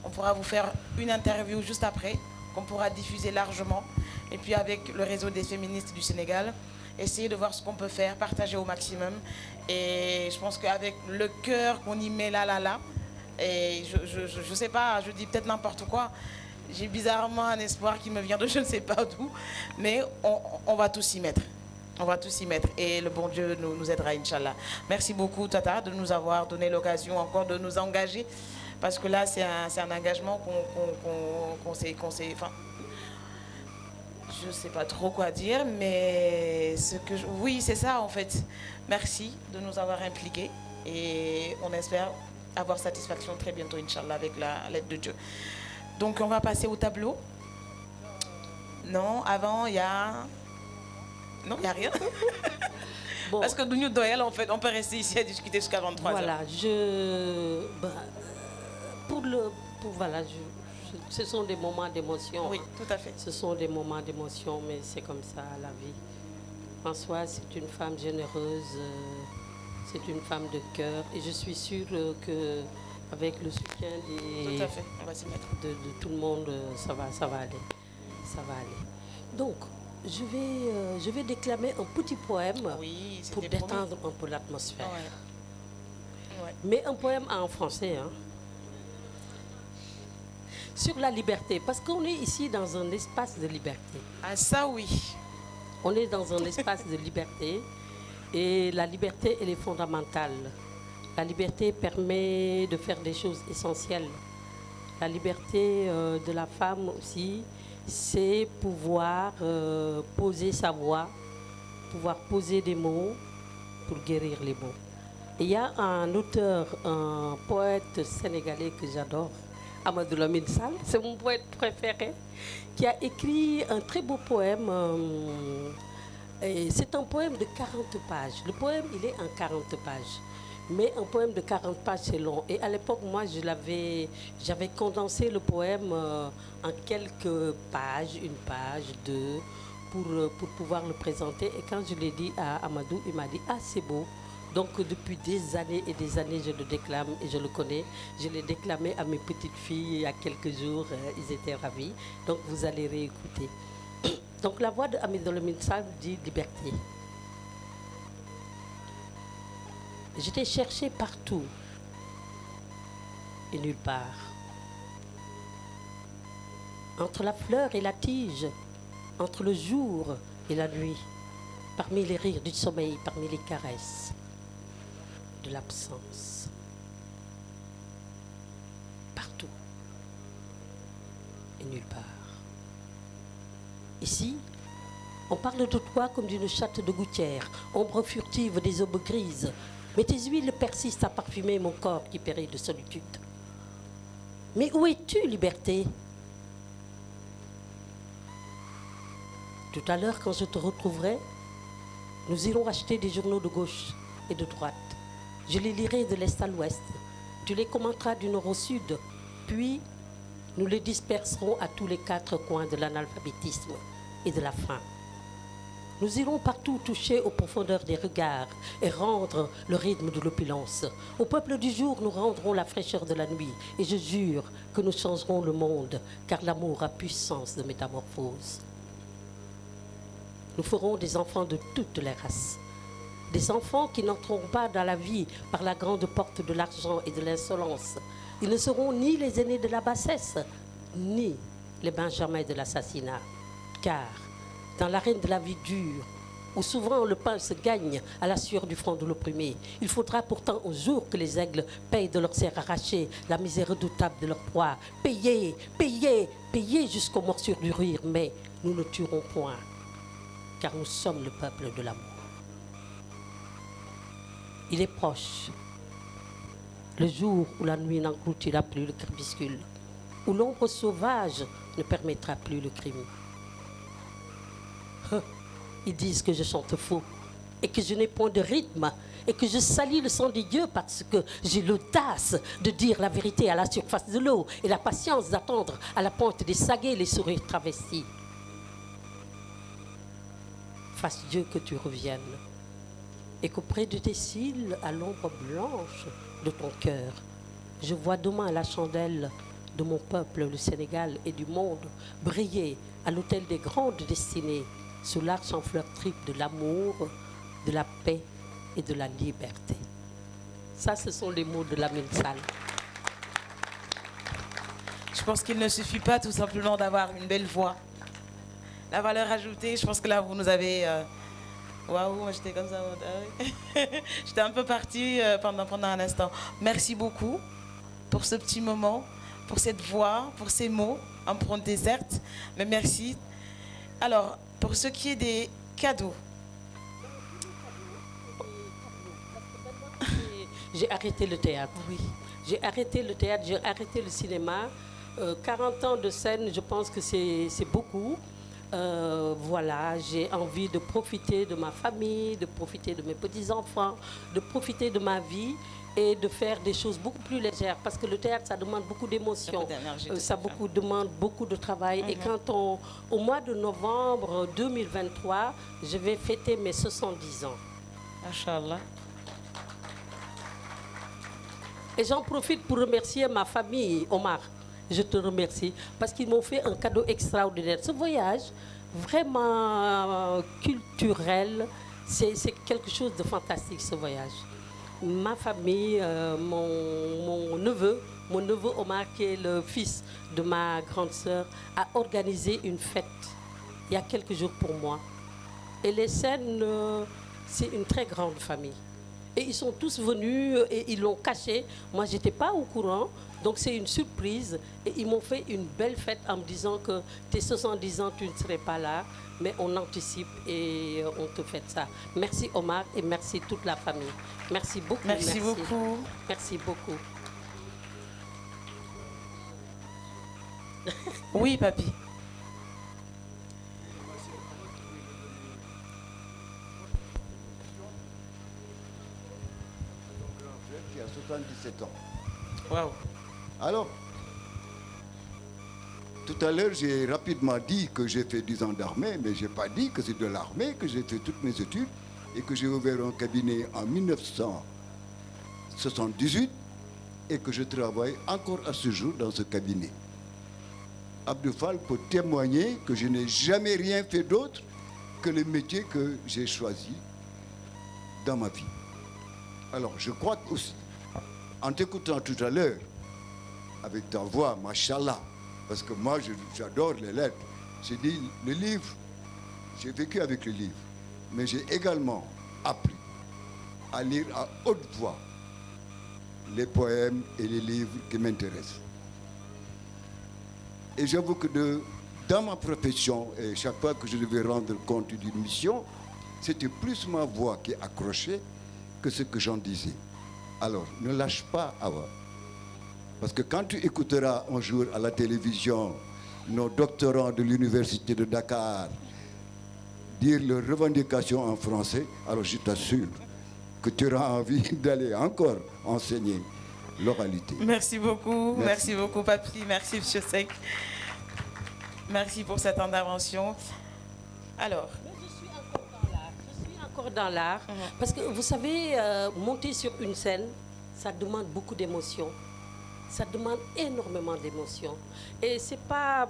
A: On pourra vous faire une interview juste après, qu'on pourra diffuser largement. Et puis avec le réseau des féministes du Sénégal, essayer de voir ce qu'on peut faire, partager au maximum. Et je pense qu'avec le cœur qu'on y met là, et je sais pas, je dis peut-être n'importe quoi, j'ai bizarrement un espoir qui me vient de je ne sais pas d'où, mais on va tous y mettre. On va tous y mettre et le bon Dieu nous aidera, Inch'Allah. Merci beaucoup, Tata, de nous avoir donné l'occasion encore de nous engager, parce que là, c'est un engagement qu'on s'est... Enfin, je ne sais pas trop quoi dire, mais oui, c'est ça, en fait. Merci de nous avoir impliqués et on espère avoir satisfaction très bientôt, Inch'Allah, avec l'aide de Dieu. Donc, on va passer au tableau. Non, avant, il y a... Non, il n'y a rien. Bon. Parce que nous, Doyel, en fait, on peut rester ici à discuter jusqu'à 23h.
B: Voilà, voilà, ce sont des moments d'émotion.
A: Oui, tout à fait.
B: Ce sont des moments d'émotion, mais c'est comme ça, la vie. Françoise, c'est une femme généreuse, c'est une femme de cœur. Et je suis sûre qu'avec le soutien
A: tout à fait. On va s'y mettre.
B: De tout le monde, ça va aller. Ça va aller. Donc, je vais déclamer un petit poème pour détendre un peu l'atmosphère. Ouais. Mais un poème en français. Hein. Sur la liberté, parce qu'on est ici dans un espace de liberté.
A: Ah ça oui.
B: On est dans un espace de liberté et la liberté, elle est fondamentale. La liberté permet de faire des choses essentielles. La liberté de la femme aussi, c'est pouvoir poser sa voix, pouvoir poser des mots pour guérir les mots. Et il y a un auteur, un poète sénégalais que j'adore, Amadou Lamine Sall, c'est mon poète préféré, qui a écrit un très beau poème. C'est un poème de 40 pages. Le poème, il est en 40 pages. Mais un poème de 40 pages, c'est long. Et à l'époque, moi, j'avais condensé le poème en quelques pages, une page, deux, pour pouvoir le présenter. Et quand je l'ai dit à Amadou, il m'a dit « Ah, c'est beau ». Donc, depuis des années et des années, je le déclame et je le connais. Je l'ai déclamé à mes petites filles il y a quelques jours. Ils étaient ravis. Donc, vous allez réécouter. Donc, la voix de Amadou Lamine Sall dit « Liberté ». Je t'ai cherché partout et nulle part. Entre la fleur et la tige, entre le jour et la nuit, parmi les rires du sommeil, parmi les caresses de l'absence. Partout et nulle part. Ici, on parle de toi comme d'une chatte de gouttière, ombre furtive des aubes grises. Mais tes huiles persistent à parfumer mon corps qui périt de solitude. Mais où es-tu, liberté? Tout à l'heure, quand je te retrouverai, nous irons acheter des journaux de gauche et de droite. Je les lirai de l'est à l'ouest. Tu les commenteras du nord au sud. Puis, nous les disperserons à tous les quatre coins de l'analphabétisme et de la faim. Nous irons partout toucher aux profondeurs des regards et rendre le rythme de l'opulence. Au peuple du jour, nous rendrons la fraîcheur de la nuit. Et je jure que nous changerons le monde, car l'amour a puissance de métamorphose. Nous ferons des enfants de toutes les races. Des enfants qui n'entreront pas dans la vie par la grande porte de l'argent et de l'insolence. Ils ne seront ni les aînés de la bassesse, ni les benjamins de l'assassinat. Car dans l'arène de la vie dure, où souvent le pain se gagne à la sueur du front de l'opprimé, il faudra pourtant un jour que les aigles payent de leur serre arrachée la misère redoutable de leur proie. Payer, payer, payer jusqu'aux morsures du rire, mais nous ne tuerons point, car nous sommes le peuple de l'amour. Il est proche, le jour où la nuit n'engloutira plus le crépuscule, où l'ombre sauvage ne permettra plus le crime. Ils disent que je chante faux et que je n'ai point de rythme et que je salis le sang des dieux parce que j'ai l'audace de dire la vérité à la surface de l'eau et la patience d'attendre à la pointe des saguets les sourires travestis. Fasse Dieu que tu reviennes et qu'auprès de tes cils, à l'ombre blanche de ton cœur, je vois demain la chandelle de mon peuple, le Sénégal et du monde, briller à l'autel des grandes destinées, sous l'arche en fleurs triples de l'amour, de la paix et de la liberté. Ça, ce sont les mots de Lamine Sall.
A: Je pense qu'il ne suffit pas tout simplement d'avoir une belle voix. La valeur ajoutée, je pense que là, vous nous avez... Waouh, moi j'étais comme ça. J'étais un peu partie pendant un instant. Merci beaucoup pour ce petit moment, pour cette voix, pour ces mots, empruntés certes, mais merci. Alors, pour ce qui est des cadeaux.
B: J'ai arrêté le théâtre, oui. J'ai arrêté le théâtre, j'ai arrêté le cinéma. 40 ans de scène, je pense que c'est beaucoup. Voilà, j'ai envie de profiter de ma famille, de profiter de mes petits-enfants, de profiter de ma vie et de faire des choses beaucoup plus légères. Parce que le théâtre, ça demande beaucoup d'émotions, ça demande beaucoup de travail. Et quand au mois de novembre 2023, je vais fêter mes 70 ans.
A: Inch'Allah.
B: Et j'en profite pour remercier ma famille, Omar. Je te remercie parce qu'ils m'ont fait un cadeau extraordinaire. Ce voyage, vraiment culturel, c'est quelque chose de fantastique, ce voyage. Ma famille, mon neveu Omar, qui est le fils de ma grande sœur, a organisé une fête il y a quelques jours pour moi. Et les scènes, c'est une très grande famille. Et ils sont tous venus et ils l'ont caché. Moi, je n'étais pas au courant. Donc, c'est une surprise. Et ils m'ont fait une belle fête en me disant que tes 70 ans, tu ne serais pas là. Mais on anticipe et on te fête ça. Merci Omar et merci toute la famille. Merci beaucoup.
A: Merci beaucoup.
B: Merci beaucoup.
A: Oui, papy.
G: Qui a 77 ans.
A: Waouh.
G: Alors, tout à l'heure, j'ai rapidement dit que j'ai fait 10 ans d'armée, mais je n'ai pas dit que c'est de l'armée que j'ai fait toutes mes études et que j'ai ouvert un cabinet en 1978 et que je travaille encore à ce jour dans ce cabinet. Abdou Fall peut témoigner que je n'ai jamais rien fait d'autre que le métier que j'ai choisi dans ma vie. Alors, je crois aussi, en t'écoutant tout à l'heure, avec ta voix, machallah, parce que moi, j'adore les lettres. J'ai dit, le livre, j'ai vécu avec le livre, mais j'ai également appris à lire à haute voix les poèmes et les livres qui m'intéressent. Et j'avoue que dans ma profession, et chaque fois que je devais rendre compte d'une mission, c'était plus ma voix qui accrochait que ce que j'en disais. Alors, ne lâche pas, Awa. Parce que quand tu écouteras un jour à la télévision nos doctorants de l'université de Dakar dire leurs revendications en français, alors je t'assure que tu auras envie d'aller encore enseigner l'oralité.
A: Merci beaucoup. Merci beaucoup, papy. Merci, monsieur Seck. Merci pour cette intervention. Alors...
B: Je suis encore dans l'art. Parce que, vous savez, monter sur une scène, ça demande beaucoup d'émotions. Ça demande énormément d'émotions. Et c'est pas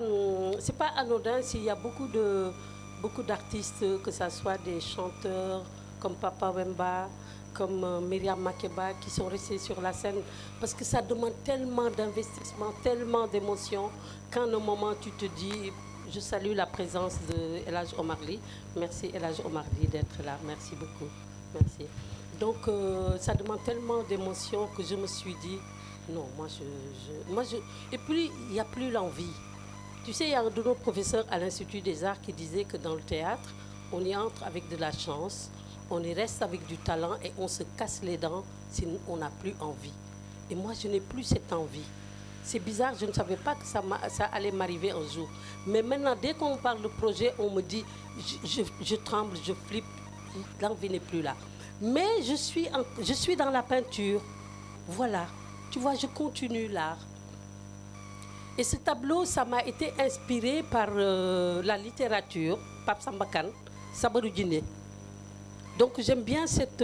B: anodin s'il y a beaucoup d'artistes, que ce soit des chanteurs comme Papa Wemba, comme Myriam Makeba, qui sont restés sur la scène. Parce que ça demande tellement d'investissement, tellement d'émotions, qu'à un moment tu te dis, je salue la présence de El Hadj Omar Ly. Merci El Hadj Omar Ly d'être là. Merci beaucoup. Merci. Donc ça demande tellement d'émotions que je me suis dit, non, et puis, il n'y a plus l'envie. Tu sais, il y a un de nos professeurs à l'Institut des Arts qui disait que dans le théâtre, on y entre avec de la chance, on y reste avec du talent et on se casse les dents si on n'a plus envie. Et moi, je n'ai plus cette envie. C'est bizarre, je ne savais pas que ça allait m'arriver un jour. Mais maintenant, dès qu'on parle de projet, on me dit, je tremble, je flippe, l'envie n'est plus là. Mais je suis dans la peinture. Voilà. Tu vois, je continue l'art. Et ce tableau, ça m'a été inspiré par la littérature, Pape Sambakan, Sabarou Djiné. Donc j'aime bien cette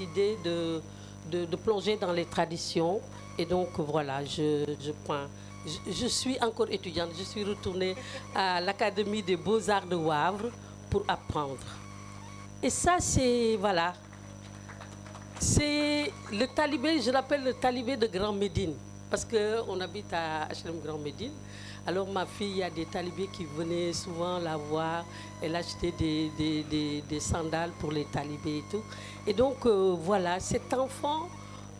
B: idée de plonger dans les traditions. Et donc voilà, je suis encore étudiante, je suis retournée à l'Académie des Beaux-Arts de Wavre pour apprendre. Et ça, c'est, voilà, c'est le talibé, je l'appelle le talibé de Grand Médine, parce qu'on habite à HLM Grand Médine. Alors ma fille, il y a des talibés qui venaient souvent la voir, elle achetait des sandales pour les talibés et tout. Et donc voilà, cet enfant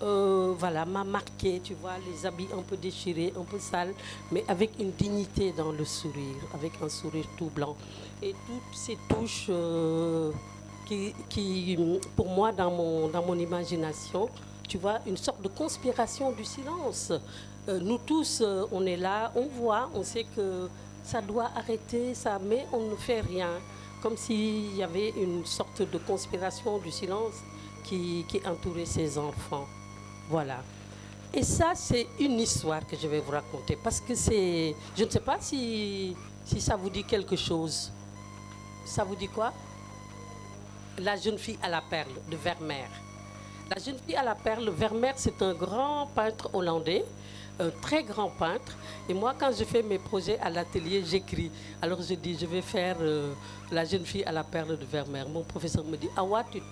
B: voilà, m'a marqué, tu vois, les habits un peu déchirés, un peu sales, mais avec une dignité dans le sourire, avec un sourire tout blanc. Et toutes ces touches qui, pour moi, dans mon imagination, tu vois, une sorte de conspiration du silence. Nous tous, on est là, on voit, on sait que ça doit arrêter, ça, mais on ne fait rien. Comme s'il y avait une sorte de conspiration du silence qui entourait ces enfants. Voilà. Et ça, c'est une histoire que je vais vous raconter. Parce que c'est... Je ne sais pas si ça vous dit quelque chose. Ça vous dit quoi? La jeune fille à la perle de Vermeer. La jeune fille à la perle, Vermeer, c'est un grand peintre hollandais, un très grand peintre. Et moi, quand je fais mes projets à l'atelier, j'écris. Alors je dis, je vais faire la jeune fille à la perle de Vermeer. Mon professeur me dit, Awa, tu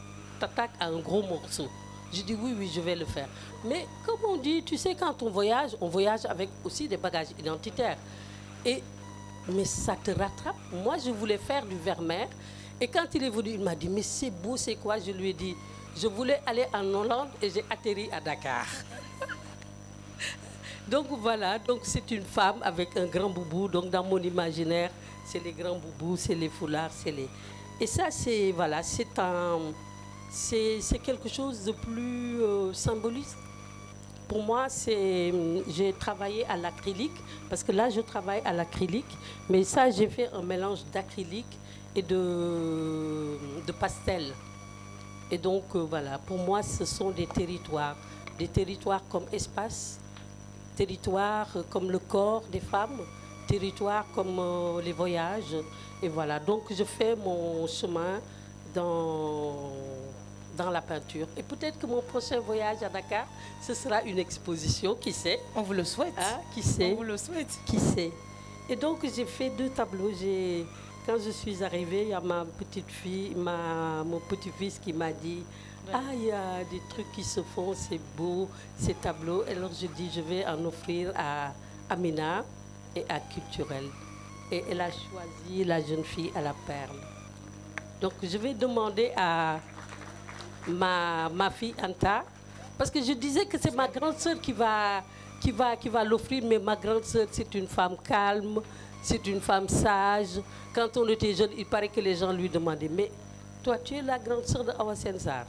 B: t'attaques à un gros morceau. Je dis, oui, oui, je vais le faire. Mais comme on dit, tu sais, quand on voyage avec aussi des bagages identitaires. Mais ça te rattrape. Moi, je voulais faire du Vermeer. Et quand il est venu, il m'a dit, mais c'est beau, c'est quoi? Je lui ai dit, je voulais aller en Hollande et j'ai atterri à Dakar. Donc voilà, donc c'est une femme avec un grand boubou. Donc dans mon imaginaire, c'est les grands boubous, c'est les foulards, c'est les... Et ça, c'est voilà, c'est quelque chose de plus symboliste. Pour moi, j'ai travaillé à l'acrylique, parce que là, je travaille à l'acrylique. Mais ça, j'ai fait un mélange d'acrylique et de pastel. Et donc, voilà, pour moi, ce sont des territoires comme espace, territoires comme le corps des femmes, territoires comme les voyages. Et voilà, donc je fais mon chemin dans la peinture. Et peut-être que mon prochain voyage à Dakar, ce sera une exposition, qui sait? On vous le souhaite. Hein? Qui sait? On vous le souhaite. Qui sait? Et donc, j'ai fait 2 tableaux. Quand je suis arrivée, il y a ma petite fille, mon petit-fils qui m'a dit, ah, il y a des trucs qui se font, c'est beau, ces tableaux. Alors, je dis, je vais en offrir à Amina et à Culturel. Et elle a choisi la jeune fille à la perle. Donc, je vais demander à ma fille Anta, parce que je disais que c'est ma grande sœur qui va l'offrir, mais ma grande sœur, c'est une femme calme, c'est une femme sage. Quand on était jeune, il paraît que les gens lui demandaient, mais toi, tu es la grande sœur de Awa Sensar.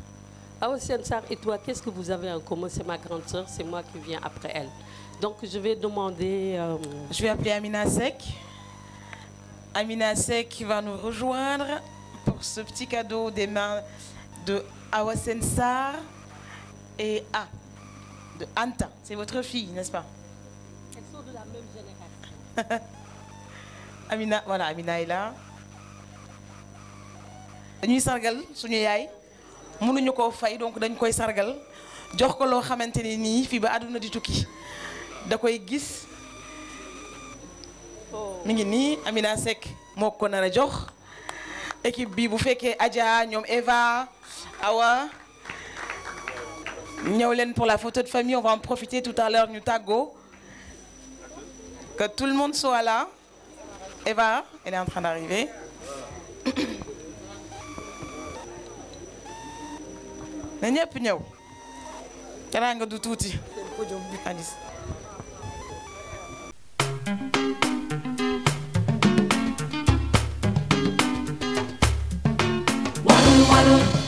B: Awa Sensar et toi, qu'est-ce que vous avez en commun? C'est ma grande sœur, c'est moi qui viens après elle. Donc, je vais demander...
A: Je vais appeler Amina Sek. Amina Sek va nous rejoindre pour ce petit cadeau des mains de Awa Sensar et de Anta. C'est votre fille, n'est-ce pas?
B: Elles sont de la même génération.
A: Amina, voilà, Amina est là. Dañuy sargal suñu yaay mënuñu ko fay, donc dañ koy sargal jox ko loo xamante ne nii fii ba àdduna di tukki da koy gis. Mi ngi nii Amina Seck moo ko nar a jox équipe bi bu fekkee Adja ñoom Eva Awa ñëw leen pour la photo de famille. On va en profiter tout à l'heure ñu tàggoo, que tout le monde soit là. Eva, elle est en train d'arriver. Na ñëpp ñëw. Teraanga du tuuti. Alice.
J: Walu walu.